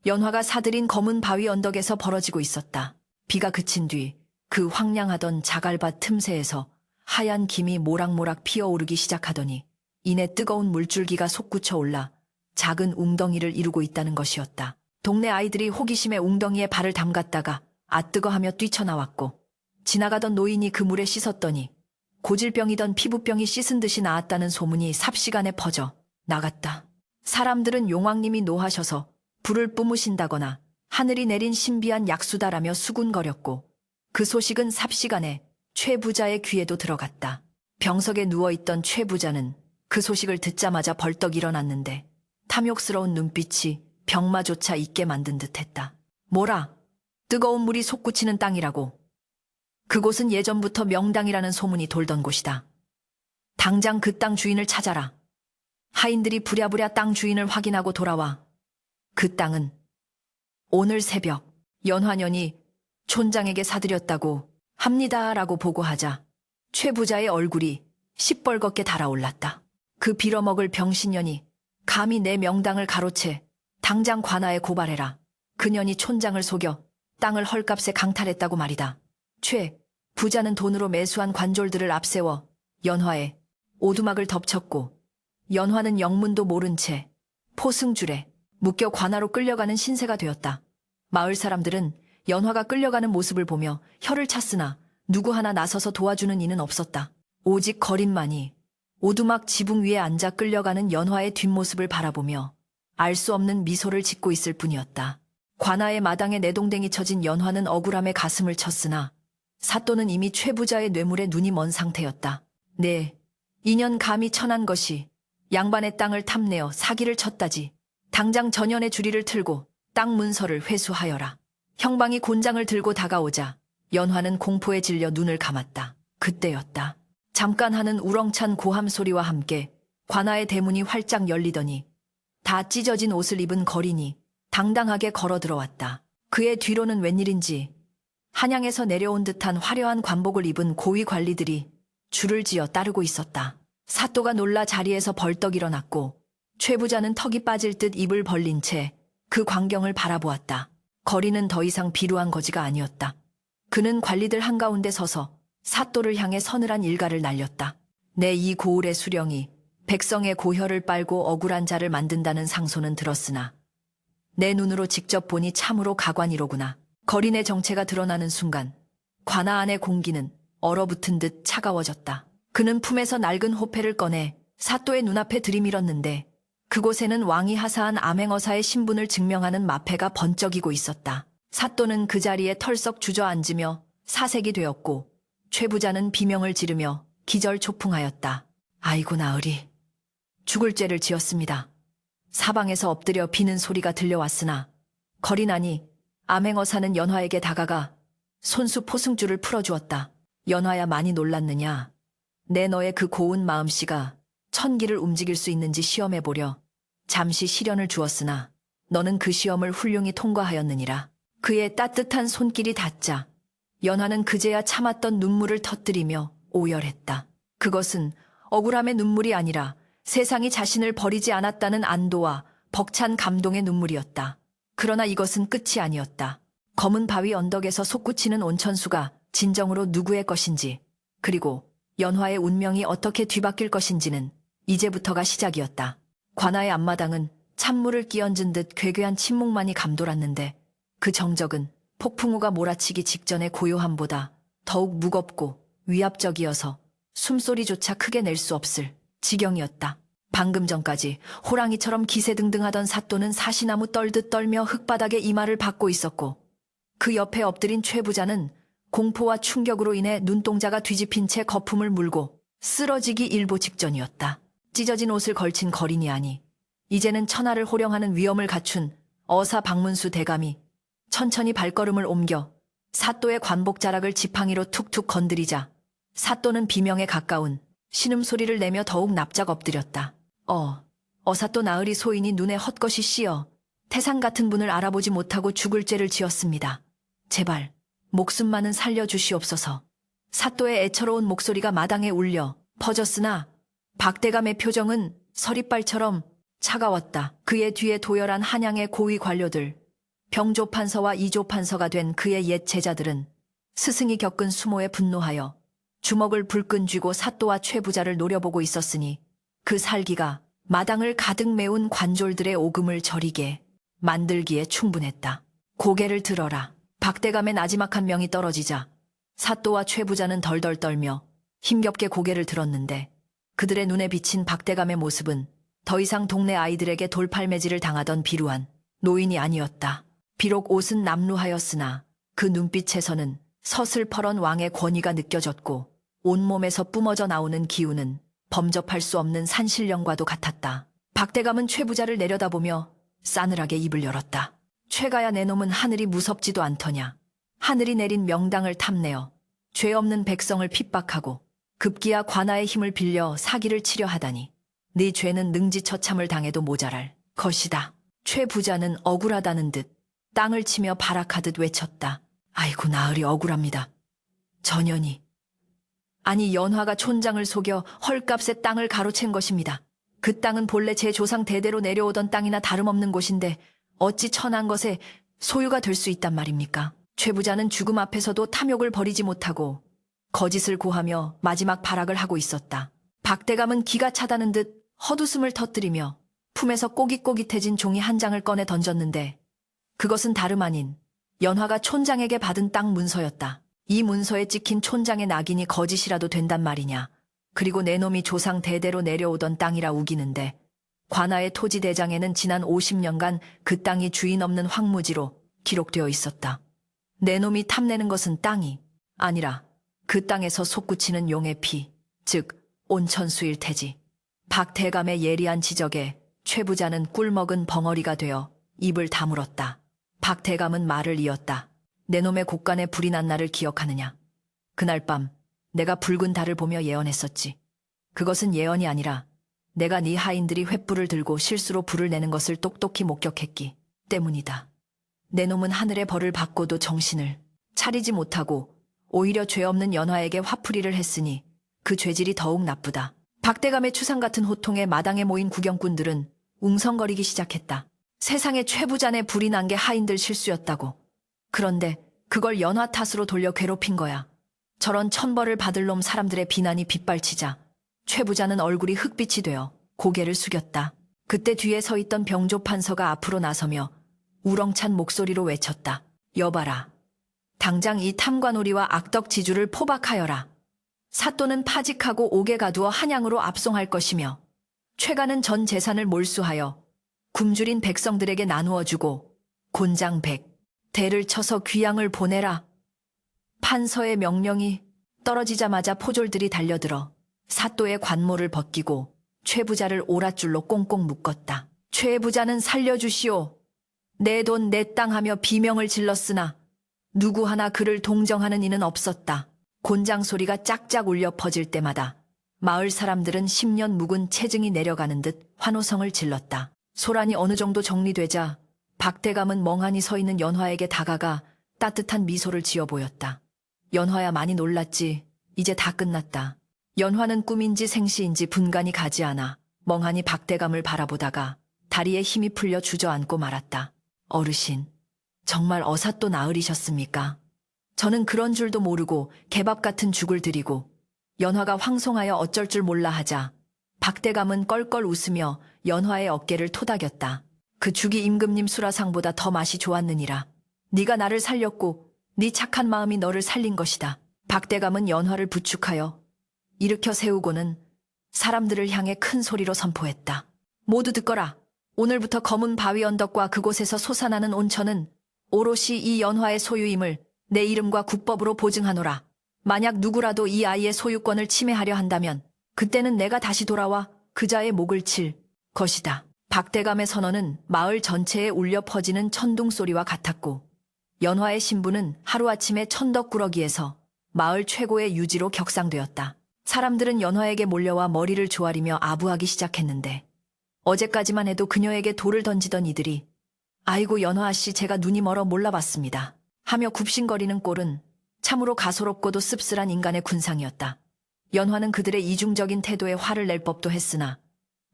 연화가 사들인 검은 바위 언덕에서 벌어지고 있었다. 비가 그친 뒤 그 황량하던 자갈밭 틈새에서 하얀 김이 모락모락 피어오르기 시작하더니 이내 뜨거운 물줄기가 솟구쳐 올라 작은 웅덩이를 이루고 있다는 것이었다. 동네 아이들이 호기심에 웅덩이에 발을 담갔다가 아뜨거하며 뛰쳐나왔고 지나가던 노인이 그 물에 씻었더니 고질병이던 피부병이 씻은 듯이 나았다는 소문이 삽시간에 퍼져 나갔다. 사람들은 용왕님이 노하셔서 불을 뿜으신다거나 하늘이 내린 신비한 약수다라며 수군거렸고 그 소식은 삽시간에 최 부자의 귀에도 들어갔다. 병석에 누워있던 최 부자는 그 소식을 듣자마자 벌떡 일어났는데 탐욕스러운 눈빛이 병마조차 잊게 만든 듯했다. 뭐라? 뜨거운 물이 솟구치는 땅이라고. 그곳은 예전부터 명당이라는 소문이 돌던 곳이다. 당장 그 땅 주인을 찾아라. 하인들이 부랴부랴 땅 주인을 확인하고 돌아와. 그 땅은 오늘 새벽 연화년이 촌장에게 사들였다고 합니다라고 보고하자 최 부자의 얼굴이 시뻘겋게 달아올랐다. 그 빌어먹을 병신년이 감히 내 명당을 가로채 당장 관아에 고발해라. 그년이 촌장을 속여 땅을 헐값에 강탈했다고 말이다. 최 부자는 돈으로 매수한 관졸들을 앞세워 연화에 오두막을 덮쳤고 연화는 영문도 모른 채 포승줄에 묶여 관아로 끌려가는 신세가 되었다. 마을 사람들은 연화가 끌려가는 모습을 보며 혀를 찼으나 누구 하나 나서서 도와주는 이는 없었다. 오직 거린만이 오두막 지붕 위에 앉아 끌려가는 연화의 뒷모습을 바라보며 알 수 없는 미소를 짓고 있을 뿐이었다. 관아의 마당에 내동댕이 쳐진 연화는 억울함에 가슴을 쳤으나 사또는 이미 최 부자의 뇌물에 눈이 먼 상태였다. 네, 2년 감히 천한 것이 양반의 땅을 탐내어 사기를 쳤다지. 당장 전연의 주리를 틀고 땅 문서를 회수하여라. 형방이 곤장을 들고 다가오자 연화는 공포에 질려 눈을 감았다. 그때였다. 잠깐 하는 우렁찬 고함 소리와 함께 관아의 대문이 활짝 열리더니 다 찢어진 옷을 입은 거린이 당당하게 걸어 들어왔다. 그의 뒤로는 웬일인지 한양에서 내려온 듯한 화려한 관복을 입은 고위 관리들이 줄을 지어 따르고 있었다. 사또가 놀라 자리에서 벌떡 일어났고 최 부자는 턱이 빠질 듯 입을 벌린 채 그 광경을 바라보았다. 거리는 더 이상 비루한 거지가 아니었다. 그는 관리들 한가운데 서서 사또를 향해 서늘한 일가를 날렸다. 내 이 고을의 수령이 백성의 고혈을 빨고 억울한 자를 만든다는 상소는 들었으나 내 눈으로 직접 보니 참으로 가관이로구나. 거린의 정체가 드러나는 순간 관아 안의 공기는 얼어붙은 듯 차가워졌다. 그는 품에서 낡은 호패를 꺼내 사또의 눈앞에 들이밀었는데 그곳에는 왕이 하사한 암행어사의 신분을 증명하는 마패가 번쩍이고 있었다. 사또는 그 자리에 털썩 주저앉으며 사색이 되었고 최 부자는 비명을 지르며 기절초풍하였다. 아이고 나으리. 죽을 죄를 지었습니다. 사방에서 엎드려 비는 소리가 들려왔으나 거린하니 암행어사는 연화에게 다가가 손수 포승줄을 풀어주었다. 연화야 많이 놀랐느냐. 내 너의 그 고운 마음씨가 천기를 움직일 수 있는지 시험해보려 잠시 시련을 주었으나 너는 그 시험을 훌륭히 통과하였느니라. 그의 따뜻한 손길이 닿자 연화는 그제야 참았던 눈물을 터뜨리며 오열했다. 그것은 억울함의 눈물이 아니라 세상이 자신을 버리지 않았다는 안도와 벅찬 감동의 눈물이었다. 그러나 이것은 끝이 아니었다. 검은 바위 언덕에서 솟구치는 온천수가 진정으로 누구의 것인지, 그리고 연화의 운명이 어떻게 뒤바뀔 것인지는 이제부터가 시작이었다. 관아의 앞마당은 찬물을 끼얹은 듯 괴괴한 침묵만이 감돌았는데 그 정적은 폭풍우가 몰아치기 직전의 고요함보다 더욱 무겁고 위압적이어서 숨소리조차 크게 낼 수 없을 지경이었다. 방금 전까지 호랑이처럼 기세등등하던 사또는 사시나무 떨듯 떨며 흙바닥에 이마를 박고 있었고 그 옆에 엎드린 최 부자는 공포와 충격으로 인해 눈동자가 뒤집힌 채 거품을 물고 쓰러지기 일보 직전이었다. 찢어진 옷을 걸친 거린이 아니 이제는 천하를 호령하는 위엄을 갖춘 어사 박문수 대감이 천천히 발걸음을 옮겨 사또의 관복자락을 지팡이로 툭툭 건드리자 사또는 비명에 가까운 신음소리를 내며 더욱 납작 엎드렸다. 어사또 나으리 소인이 눈에 헛것이 씌어 태상 같은 분을 알아보지 못하고 죽을 죄를 지었습니다. 제발 목숨만은 살려주시옵소서. 사또의 애처로운 목소리가 마당에 울려 퍼졌으나 박대감의 표정은 서리빨처럼 차가웠다. 그의 뒤에 도열한 한양의 고위 관료들, 병조판서와 이조판서가 된 그의 옛 제자들은 스승이 겪은 수모에 분노하여 주먹을 불끈 쥐고 사또와 최 부자를 노려보고 있었으니 그 살기가 마당을 가득 메운 관졸들의 오금을 저리게 만들기에 충분했다. 고개를 들어라. 박대감의 나지막한 명이 떨어지자 사또와 최 부자는 덜덜 떨며 힘겹게 고개를 들었는데 그들의 눈에 비친 박대감의 모습은 더 이상 동네 아이들에게 돌팔매질을 당하던 비루한 노인이 아니었다. 비록 옷은 남루하였으나 그 눈빛에서는 서슬퍼런 왕의 권위가 느껴졌고 온몸에서 뿜어져 나오는 기운은 범접할 수 없는 산신령과도 같았다. 박대감은 최 부자를 내려다보며 싸늘하게 입을 열었다. 최가야 내 놈은 하늘이 무섭지도 않더냐. 하늘이 내린 명당을 탐내어 죄 없는 백성을 핍박하고 급기야 관아의 힘을 빌려 사기를 치려 하다니 네 죄는 능지처참을 당해도 모자랄 것이다. 최 부자는 억울하다는 듯 땅을 치며 발악하듯 외쳤다. 아이고 나으리 억울합니다. 전연이 아니 연화가 촌장을 속여 헐값에 땅을 가로챈 것입니다. 그 땅은 본래 제 조상 대대로 내려오던 땅이나 다름없는 곳인데 어찌 천한 것에 소유가 될 수 있단 말입니까? 최 부자는 죽음 앞에서도 탐욕을 버리지 못하고 거짓을 고하며 마지막 발악을 하고 있었다. 박대감은 기가 차다는 듯 헛웃음을 터뜨리며 품에서 꼬깃꼬깃해진 종이 한 장을 꺼내 던졌는데 그것은 다름 아닌 연화가 촌장에게 받은 땅 문서였다. 이 문서에 찍힌 촌장의 낙인이 거짓이라도 된단 말이냐. 그리고 내 놈이 조상 대대로 내려오던 땅이라 우기는데 관아의 토지 대장에는 지난 50년간 그 땅이 주인 없는 황무지로 기록되어 있었다. 내 놈이 탐내는 것은 땅이 아니라 그 땅에서 솟구치는 용의 피, 즉 온천수일 테지. 박대감의 예리한 지적에 최 부자는 꿀먹은 벙어리가 되어 입을 다물었다. 박대감은 말을 이었다. 내 놈의 곳간에 불이 난 날을 기억하느냐. 그날 밤 내가 붉은 달을 보며 예언했었지. 그것은 예언이 아니라 내가 네 하인들이 횃불을 들고 실수로 불을 내는 것을 똑똑히 목격했기 때문이다. 내 놈은 하늘의 벌을 받고도 정신을 차리지 못하고 오히려 죄 없는 연화에게 화풀이를 했으니 그 죄질이 더욱 나쁘다. 박대감의 추상 같은 호통에 마당에 모인 구경꾼들은 웅성거리기 시작했다. 세상에 최부잔에 불이 난 게 하인들 실수였다고. 그런데 그걸 연화 탓으로 돌려 괴롭힌 거야. 저런 천벌을 받을 놈 사람들의 비난이 빗발치자 최부자는 얼굴이 흑빛이 되어 고개를 숙였다. 그때 뒤에 서 있던 병조 판서가 앞으로 나서며 우렁찬 목소리로 외쳤다. 여봐라. 당장 이 탐관오리와 악덕지주를 포박하여라. 사또는 파직하고 옥에 가두어 한양으로 압송할 것이며 최가는 전 재산을 몰수하여 굶주린 백성들에게 나누어 주고 곤장 100대를 쳐서 귀양을 보내라. 판서의 명령이 떨어지자마자 포졸들이 달려들어 사또의 관모를 벗기고 최부자를 오랏줄로 꽁꽁 묶었다. 최부자는 살려주시오. 내 돈 내 땅 하며 비명을 질렀으나 누구 하나 그를 동정하는 이는 없었다. 곤장 소리가 짝짝 울려 퍼질 때마다 마을 사람들은 10년 묵은 체증이 내려가는 듯 환호성을 질렀다. 소란이 어느 정도 정리되자 박대감은 멍하니 서 있는 연화에게 다가가 따뜻한 미소를 지어 보였다. 연화야, 많이 놀랐지. 이제 다 끝났다. 연화는 꿈인지 생시인지 분간이 가지 않아 멍하니 박대감을 바라보다가 다리에 힘이 풀려 주저앉고 말았다. 어르신, 정말 어사또 나으리셨습니까? 저는 그런 줄도 모르고 개밥 같은 죽을 드리고 연화가 황송하여 어쩔 줄 몰라 하자 박대감은 껄껄 웃으며 연화의 어깨를 토닥였다. 그 죽이 임금님 수라상보다 더 맛이 좋았느니라. 네가 나를 살렸고 네 착한 마음이 너를 살린 것이다. 박대감은 연화를 부축하여 일으켜 세우고는 사람들을 향해 큰 소리로 선포했다. 모두 듣거라. 오늘부터 검은 바위 언덕과 그곳에서 솟아나는 온천은 오롯이 이 연화의 소유임을 내 이름과 국법으로 보증하노라. 만약 누구라도 이 아이의 소유권을 침해하려 한다면 그때는 내가 다시 돌아와 그자의 목을 칠 것이다. 박대감의 선언은 마을 전체에 울려 퍼지는 천둥 소리와 같았고 연화의 신부는 하루아침에 천덕꾸러기에서 마을 최고의 유지로 격상되었다. 사람들은 연화에게 몰려와 머리를 조아리며 아부하기 시작했는데 어제까지만 해도 그녀에게 돌을 던지던 이들이 아이고 연화씨, 제가 눈이 멀어 몰라봤습니다 하며 굽신거리는 꼴은 참으로 가소롭고도 씁쓸한 인간의 군상이었다. 연화는 그들의 이중적인 태도에 화를 낼 법도 했으나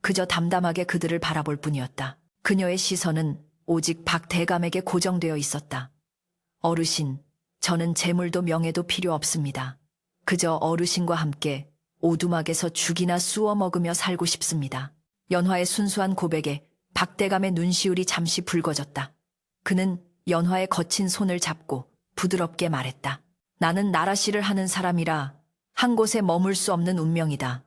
그저 담담하게 그들을 바라볼 뿐이었다. 그녀의 시선은 오직 박대감에게 고정되어 있었다. 어르신, 저는 재물도 명예도 필요 없습니다. 그저 어르신과 함께 오두막에서 죽이나 쑤어 먹으며 살고 싶습니다. 연화의 순수한 고백에 박대감의 눈시울이 잠시 붉어졌다. 그는 연화의 거친 손을 잡고 부드럽게 말했다. 나는 나라시를 하는 사람이라 한 곳에 머물 수 없는 운명이다.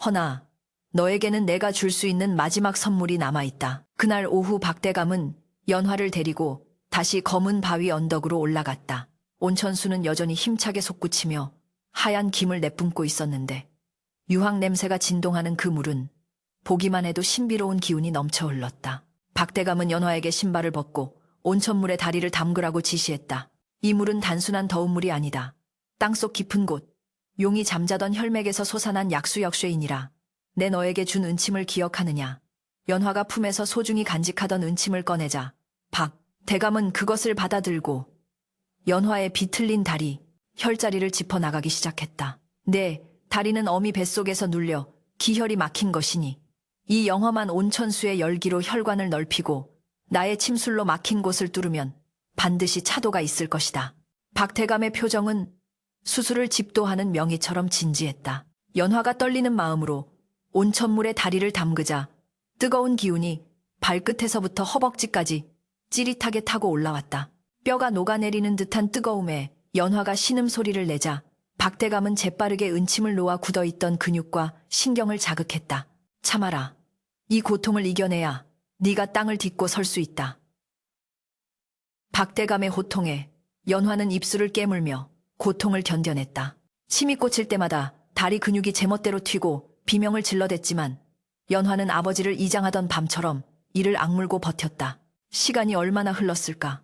허나 너에게는 내가 줄 수 있는 마지막 선물이 남아있다. 그날 오후 박대감은 연화를 데리고 다시 검은 바위 언덕으로 올라갔다. 온천수는 여전히 힘차게 솟구치며 하얀 김을 내뿜고 있었는데 유황 냄새가 진동하는 그 물은 보기만 해도 신비로운 기운이 넘쳐 흘렀다. 박대감은 연화에게 신발을 벗고 온천물에 다리를 담그라고 지시했다. 이 물은 단순한 더운 물이 아니다. 땅속 깊은 곳, 용이 잠자던 혈맥에서 솟아난 약수역쇠이니라. 내 너에게 준 은침을 기억하느냐. 연화가 품에서 소중히 간직하던 은침을 꺼내자 박대감은 그것을 받아들고 연화의 비틀린 다리, 혈자리를 짚어나가기 시작했다. 내 다리는 어미 뱃속에서 눌려 기혈이 막힌 것이니 이 영험한 온천수의 열기로 혈관을 넓히고 나의 침술로 막힌 곳을 뚫으면 반드시 차도가 있을 것이다. 박대감의 표정은 수술을 집도하는 명의처럼 진지했다. 연화가 떨리는 마음으로 온천물에 다리를 담그자 뜨거운 기운이 발끝에서부터 허벅지까지 찌릿하게 타고 올라왔다. 뼈가 녹아내리는 듯한 뜨거움에 연화가 신음소리를 내자 박대감은 재빠르게 은침을 놓아 굳어있던 근육과 신경을 자극했다. 참아라. 이 고통을 이겨내야 네가 땅을 딛고 설 수 있다. 박대감의 호통에 연화는 입술을 깨물며 고통을 견뎌냈다. 침이 꽂힐 때마다 다리 근육이 제멋대로 튀고 비명을 질러댔지만 연화는 아버지를 이장하던 밤처럼 이를 악물고 버텼다. 시간이 얼마나 흘렀을까.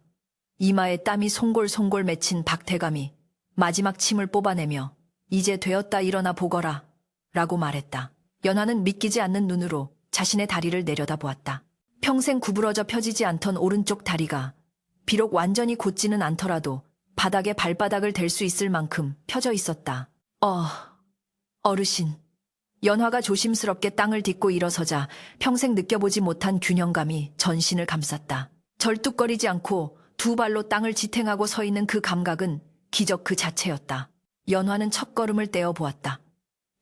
이마에 땀이 송골송골 맺힌 박대감이 마지막 침을 뽑아내며 이제 되었다, 일어나 보거라 라고 말했다. 연화는 믿기지 않는 눈으로 자신의 다리를 내려다보았다. 평생 구부러져 펴지지 않던 오른쪽 다리가 비록 완전히 곧지는 않더라도 바닥에 발바닥을 댈 수 있을 만큼 펴져 있었다. 어르신, 연화가 조심스럽게 땅을 딛고 일어서자 평생 느껴보지 못한 균형감이 전신을 감쌌다. 절뚝거리지 않고 두 발로 땅을 지탱하고 서 있는 그 감각은 기적 그 자체였다. 연화는 첫걸음을 떼어 보았다.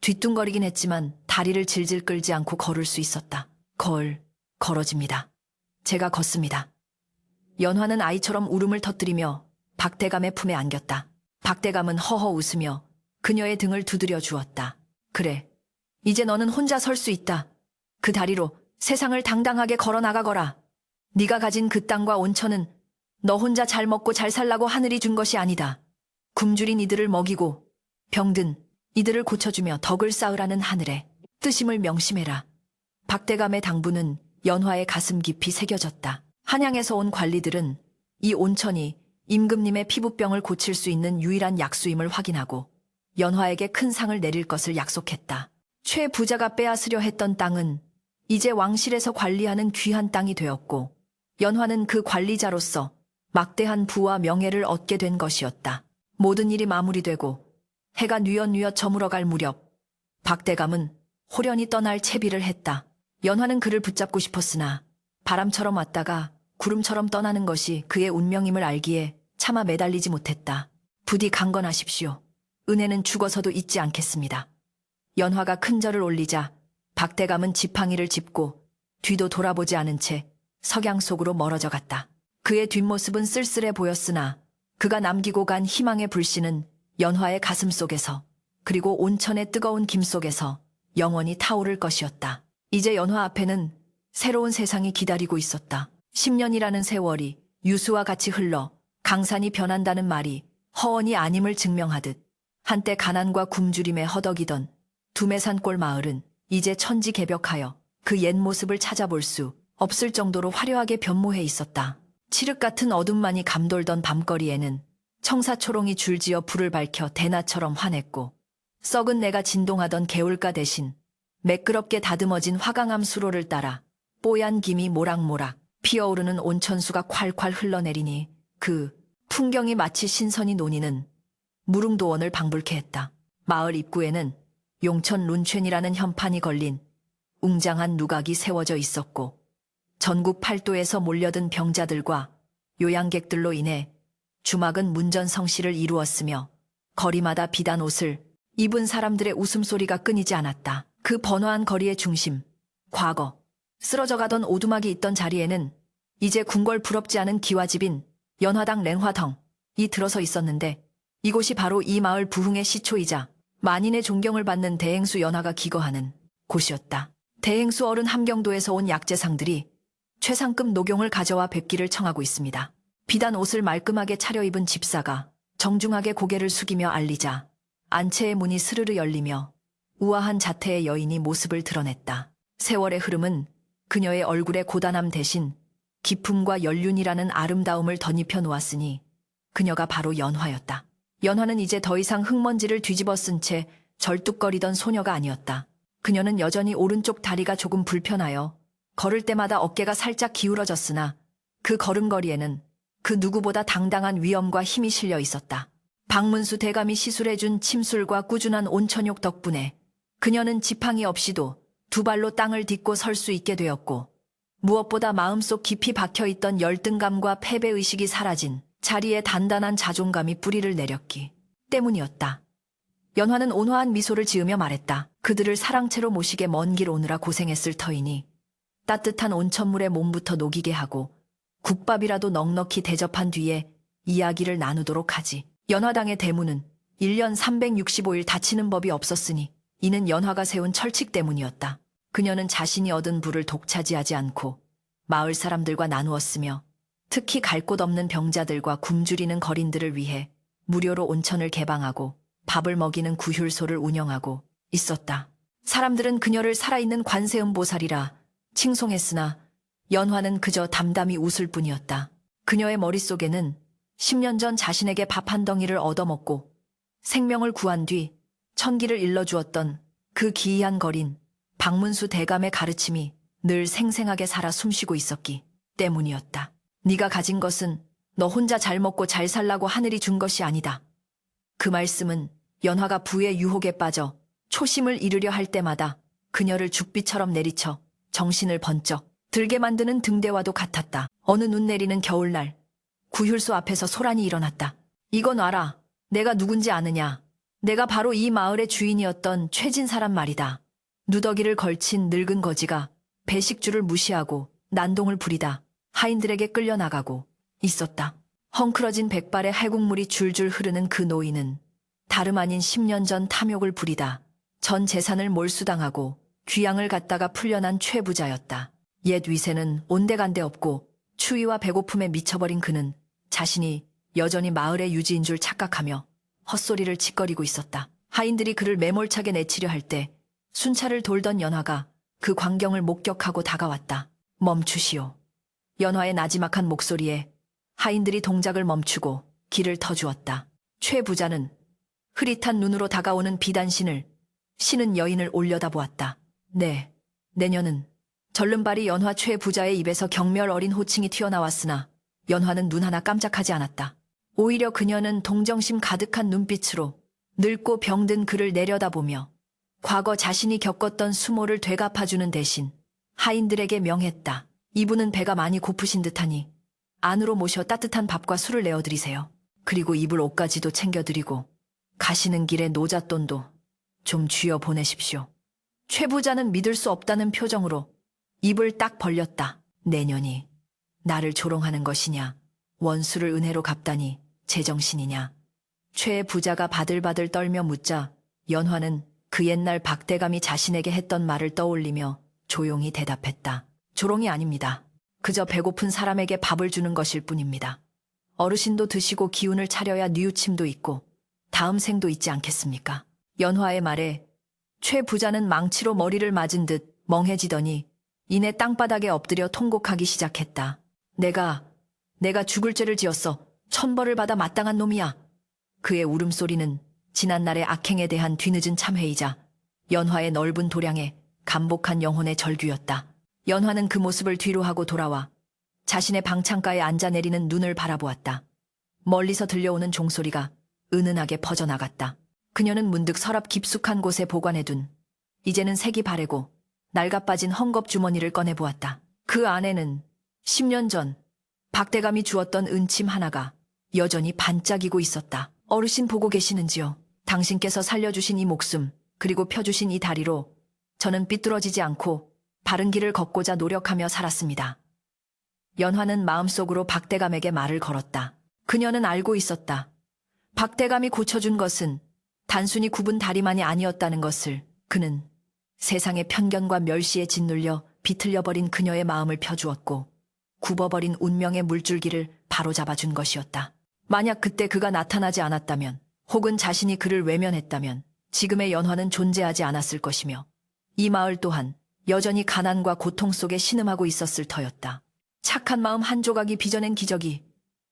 뒤뚱거리긴 했지만 다리를 질질 끌지 않고 걸을 수 있었다. 걸어집니다. 제가 걷습니다. 연화는 아이처럼 울음을 터뜨리며 박대감의 품에 안겼다. 박대감은 허허 웃으며 그녀의 등을 두드려 주었다. 그래, 이제 너는 혼자 설 수 있다. 그 다리로 세상을 당당하게 걸어 나가거라. 네가 가진 그 땅과 온천은 너 혼자 잘 먹고 잘 살라고 하늘이 준 것이 아니다. 굶주린 이들을 먹이고 병든 이들을 고쳐주며 덕을 쌓으라는 하늘의 뜻임을 명심해라. 박대감의 당부는 연화의 가슴 깊이 새겨졌다. 한양에서 온 관리들은 이 온천이 임금님의 피부병을 고칠 수 있는 유일한 약수임을 확인하고 연화에게 큰 상을 내릴 것을 약속했다. 최 부자가 빼앗으려 했던 땅은 이제 왕실에서 관리하는 귀한 땅이 되었고 연화는 그 관리자로서 막대한 부와 명예를 얻게 된 것이었다. 모든 일이 마무리되고 해가 뉘엿뉘엿 저물어갈 무렵 박대감은 호련히 떠날 채비를 했다. 연화는 그를 붙잡고 싶었으나 바람처럼 왔다가 구름처럼 떠나는 것이 그의 운명임을 알기에 차마 매달리지 못했다. 부디 강건하십시오. 은혜는 죽어서도 잊지 않겠습니다. 연화가 큰 절을 올리자 박대감은 지팡이를 짚고 뒤도 돌아보지 않은 채 석양 속으로 멀어져 갔다. 그의 뒷모습은 쓸쓸해 보였으나 그가 남기고 간 희망의 불씨는 연화의 가슴 속에서 그리고 온천의 뜨거운 김 속에서 영원히 타오를 것이었다. 이제 연화 앞에는 새로운 세상이 기다리고 있었다. 10년이라는 세월이 유수와 같이 흘러 강산이 변한다는 말이 허언이 아님을 증명하듯 한때 가난과 굶주림에 허덕이던 두매산골 마을은 이제 천지개벽하여 그 옛 모습을 찾아볼 수 없을 정도로 화려하게 변모해 있었다. 칠흑 같은 어둠만이 감돌던 밤거리에는 청사초롱이 줄지어 불을 밝혀 대낮처럼 환했고 썩은 내가 진동하던 개울가 대신 매끄럽게 다듬어진 화강암 수로를 따라 뽀얀 김이 모락모락 피어오르는 온천수가 콸콸 흘러내리니 그 풍경이 마치 신선이 논이는 무릉도원을 방불케 했다. 마을 입구에는 용천 룬첸이라는 현판이 걸린 웅장한 누각이 세워져 있었고 전국 팔도에서 몰려든 병자들과 요양객들로 인해 주막은 문전성시를 이루었으며 거리마다 비단 옷을 입은 사람들의 웃음소리가 끊이지 않았다. 그 번화한 거리의 중심, 과거, 쓰러져가던 오두막이 있던 자리에는 이제 궁궐 부럽지 않은 기와집인 연화당 랭화덩이 들어서 있었는데 이곳이 바로 이 마을 부흥의 시초이자 만인의 존경을 받는 대행수 연화가 기거하는 곳이었다. 대행수 어른 함경도에서 온 약재상들이 최상급 녹용을 가져와 뵙기를 청하고 있습니다. 비단 옷을 말끔하게 차려입은 집사가 정중하게 고개를 숙이며 알리자 안채의 문이 스르르 열리며 우아한 자태의 여인이 모습을 드러냈다. 세월의 흐름은 그녀의 얼굴에 고단함 대신 기품과 연륜이라는 아름다움을 덧입혀 놓았으니 그녀가 바로 연화였다. 연화는 이제 더 이상 흙먼지를 뒤집어 쓴 채 절뚝거리던 소녀가 아니었다. 그녀는 여전히 오른쪽 다리가 조금 불편하여 걸을 때마다 어깨가 살짝 기울어졌으나 그 걸음걸이에는 그 누구보다 당당한 위엄과 힘이 실려 있었다. 박문수 대감이 시술해준 침술과 꾸준한 온천욕 덕분에 그녀는 지팡이 없이도 두 발로 땅을 딛고 설 수 있게 되었고 무엇보다 마음속 깊이 박혀있던 열등감과 패배의식이 사라진 자리에 단단한 자존감이 뿌리를 내렸기 때문이었다. 연화는 온화한 미소를 지으며 말했다. 그들을 사랑채로 모시게 먼 길 오느라 고생했을 터이니 따뜻한 온천물에 몸부터 녹이게 하고 국밥이라도 넉넉히 대접한 뒤에 이야기를 나누도록 하지. 연화당의 대문은 1년 365일 닫히는 법이 없었으니 이는 연화가 세운 철칙 때문이었다. 그녀는 자신이 얻은 부를 독차지하지 않고 마을 사람들과 나누었으며 특히 갈 곳 없는 병자들과 굶주리는 거린들을 위해 무료로 온천을 개방하고 밥을 먹이는 구휼소를 운영하고 있었다. 사람들은 그녀를 살아있는 관세음보살이라 칭송했으나 연화는 그저 담담히 웃을 뿐이었다. 그녀의 머릿속에는 10년 전 자신에게 밥 한 덩이를 얻어먹고 생명을 구한 뒤 천기를 일러주었던 그 기이한 거린 박문수 대감의 가르침이 늘 생생하게 살아 숨쉬고 있었기 때문이었다. 네가 가진 것은 너 혼자 잘 먹고 잘 살라고 하늘이 준 것이 아니다. 그 말씀은 연화가 부의 유혹에 빠져 초심을 잃으려 할 때마다 그녀를 죽비처럼 내리쳐 정신을 번쩍 들게 만드는 등대와도 같았다. 어느 눈 내리는 겨울날, 구휼소 앞에서 소란이 일어났다. 이거 놔라. 내가 누군지 아느냐. 내가 바로 이 마을의 주인이었던 최진사란 말이다. 누더기를 걸친 늙은 거지가 배식주를 무시하고 난동을 부리다 하인들에게 끌려나가고 있었다. 헝클어진 백발의 할국물이 줄줄 흐르는 그 노인은 다름 아닌 10년 전 탐욕을 부리다 전 재산을 몰수당하고 귀양을 갖다가 풀려난 최부자였다. 옛 위세는 온데간데 없고 추위와 배고픔에 미쳐버린 그는 자신이 여전히 마을의 유지인 줄 착각하며 헛소리를 짓거리고 있었다. 하인들이 그를 매몰차게 내치려 할 때 순찰을 돌던 연화가 그 광경을 목격하고 다가왔다. 멈추시오. 연화의 나지막한 목소리에 하인들이 동작을 멈추고 길을 터주었다. 최 부자는 흐릿한 눈으로 다가오는 비단신을 신은 여인을 올려다보았다. 네, 내년은 절름발이 연화 최 부자의 입에서 경멸 어린 호칭이 튀어나왔으나 연화는 눈 하나 깜짝하지 않았다. 오히려 그녀는 동정심 가득한 눈빛으로 늙고 병든 그를 내려다보며 과거 자신이 겪었던 수모를 되갚아주는 대신 하인들에게 명했다. 이분은 배가 많이 고프신 듯하니 안으로 모셔 따뜻한 밥과 술을 내어드리세요. 그리고 입을 옷까지도 챙겨드리고 가시는 길에 노잣돈도 좀 쥐어 보내십시오. 최 부자는 믿을 수 없다는 표정으로 입을 딱 벌렸다. 내년이 나를 조롱하는 것이냐. 원수를 은혜로 갚다니 제정신이냐. 최 부자가 바들바들 떨며 묻자 연화는 그 옛날 박대감이 자신에게 했던 말을 떠올리며 조용히 대답했다. 조롱이 아닙니다. 그저 배고픈 사람에게 밥을 주는 것일 뿐입니다. 어르신도 드시고 기운을 차려야 뉘우침도 있고 다음 생도 있지 않겠습니까? 연화의 말에 최 부자는 망치로 머리를 맞은 듯 멍해지더니 이내 땅바닥에 엎드려 통곡하기 시작했다. 내가 죽을 죄를 지었어. 천벌을 받아 마땅한 놈이야. 그의 울음소리는 지난날의 악행에 대한 뒤늦은 참회이자 연화의 넓은 도량에 감복한 영혼의 절규였다. 연화는 그 모습을 뒤로 하고 돌아와 자신의 방창가에 앉아 내리는 눈을 바라보았다. 멀리서 들려오는 종소리가 은은하게 퍼져나갔다. 그녀는 문득 서랍 깊숙한 곳에 보관해둔 이제는 색이 바래고 낡아빠진 헝겊 주머니를 꺼내보았다. 그 안에는 10년 전 박대감이 주었던 은침 하나가 여전히 반짝이고 있었다. 어르신 보고 계시는지요? 당신께서 살려주신 이 목숨 그리고 펴주신 이 다리로 저는 삐뚤어지지 않고 바른 길을 걷고자 노력하며 살았습니다. 연화는 마음속으로 박대감에게 말을 걸었다. 그녀는 알고 있었다. 박대감이 고쳐준 것은 단순히 굽은 다리만이 아니었다는 것을. 그는 세상의 편견과 멸시에 짓눌려 비틀려버린 그녀의 마음을 펴주었고 굽어버린 운명의 물줄기를 바로잡아준 것이었다. 만약 그때 그가 나타나지 않았다면 혹은 자신이 그를 외면했다면 지금의 연화는 존재하지 않았을 것이며 이 마을 또한 여전히 가난과 고통 속에 신음하고 있었을 터였다. 착한 마음 한 조각이 빚어낸 기적이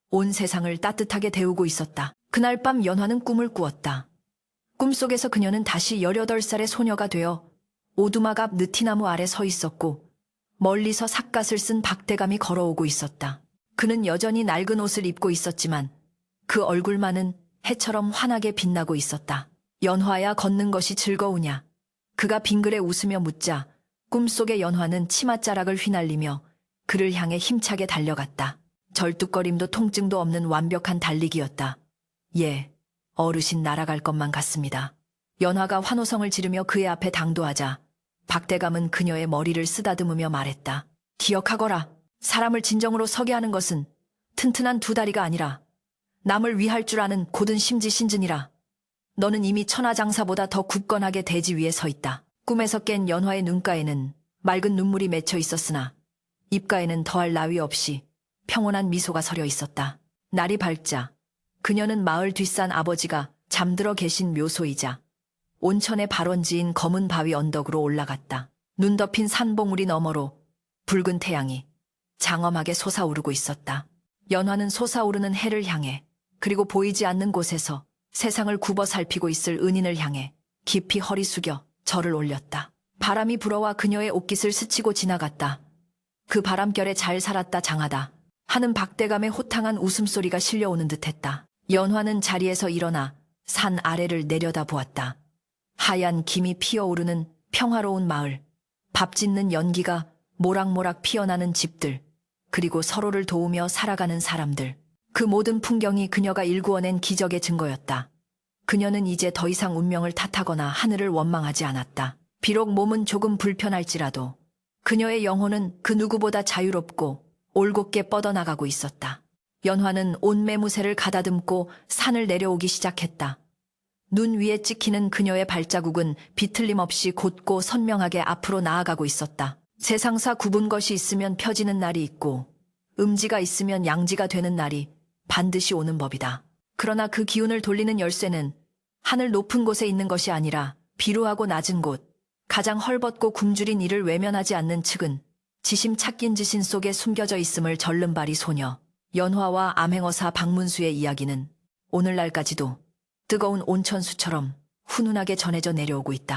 온 세상을 따뜻하게 데우고 있었다. 그날 밤 연화는 꿈을 꾸었다. 꿈속에서 그녀는 다시 18살의 소녀가 되어 오두막 앞 느티나무 아래 서 있었고 멀리서 삿갓을 쓴 박대감이 걸어오고 있었다. 그는 여전히 낡은 옷을 입고 있었지만 그 얼굴만은 해처럼 환하게 빛나고 있었다. 연화야, 걷는 것이 즐거우냐? 그가 빙그레 웃으며 묻자 꿈속의 연화는 치맛자락을 휘날리며 그를 향해 힘차게 달려갔다. 절뚝거림도 통증도 없는 완벽한 달리기였다. 예, 어르신 날아갈 것만 같습니다. 연화가 환호성을 지르며 그의 앞에 당도하자 박대감은 그녀의 머리를 쓰다듬으며 말했다. 기억하거라. 사람을 진정으로 서게 하는 것은 튼튼한 두 다리가 아니라 남을 위할 줄 아는 고든 심지신진이라. 너는 이미 천하장사보다 더 굳건하게 대지 위에 서 있다. 꿈에서 깬 연화의 눈가에는 맑은 눈물이 맺혀 있었으나 입가에는 더할 나위 없이 평온한 미소가 서려 있었다. 날이 밝자 그녀는 마을 뒷산 아버지가 잠들어 계신 묘소이자 온천의 발원지인 검은 바위 언덕으로 올라갔다. 눈 덮인 산봉우리 너머로 붉은 태양이 장엄하게 솟아오르고 있었다. 연화는 솟아오르는 해를 향해 그리고 보이지 않는 곳에서 세상을 굽어 살피고 있을 은인을 향해 깊이 허리 숙여 절을 올렸다. 바람이 불어와 그녀의 옷깃을 스치고 지나갔다. 그 바람결에 잘 살았다 장하다 하는 박대감의 호탕한 웃음소리가 실려오는 듯했다. 연화는 자리에서 일어나 산 아래를 내려다보았다. 하얀 김이 피어오르는 평화로운 마을, 밥 짓는 연기가 모락모락 피어나는 집들, 그리고 서로를 도우며 살아가는 사람들. 그 모든 풍경이 그녀가 일구어낸 기적의 증거였다. 그녀는 이제 더 이상 운명을 탓하거나 하늘을 원망하지 않았다. 비록 몸은 조금 불편할지라도 그녀의 영혼은 그 누구보다 자유롭고 올곧게 뻗어나가고 있었다. 연화는 온 매무새를 가다듬고 산을 내려오기 시작했다. 눈 위에 찍히는 그녀의 발자국은 비틀림 없이 곧고 선명하게 앞으로 나아가고 있었다. 세상사 굽은 것이 있으면 펴지는 날이 있고 음지가 있으면 양지가 되는 날이 반드시 오는 법이다. 그러나 그 기운을 돌리는 열쇠는 하늘 높은 곳에 있는 것이 아니라 비루하고 낮은 곳, 가장 헐벗고 굶주린 이를 외면하지 않는 측은 지심 찾긴 지신 속에 숨겨져 있음을 절름발이 소녀 연화와 암행어사 박문수의 이야기는 오늘날까지도 뜨거운 온천수처럼 훈훈하게 전해져 내려오고 있다.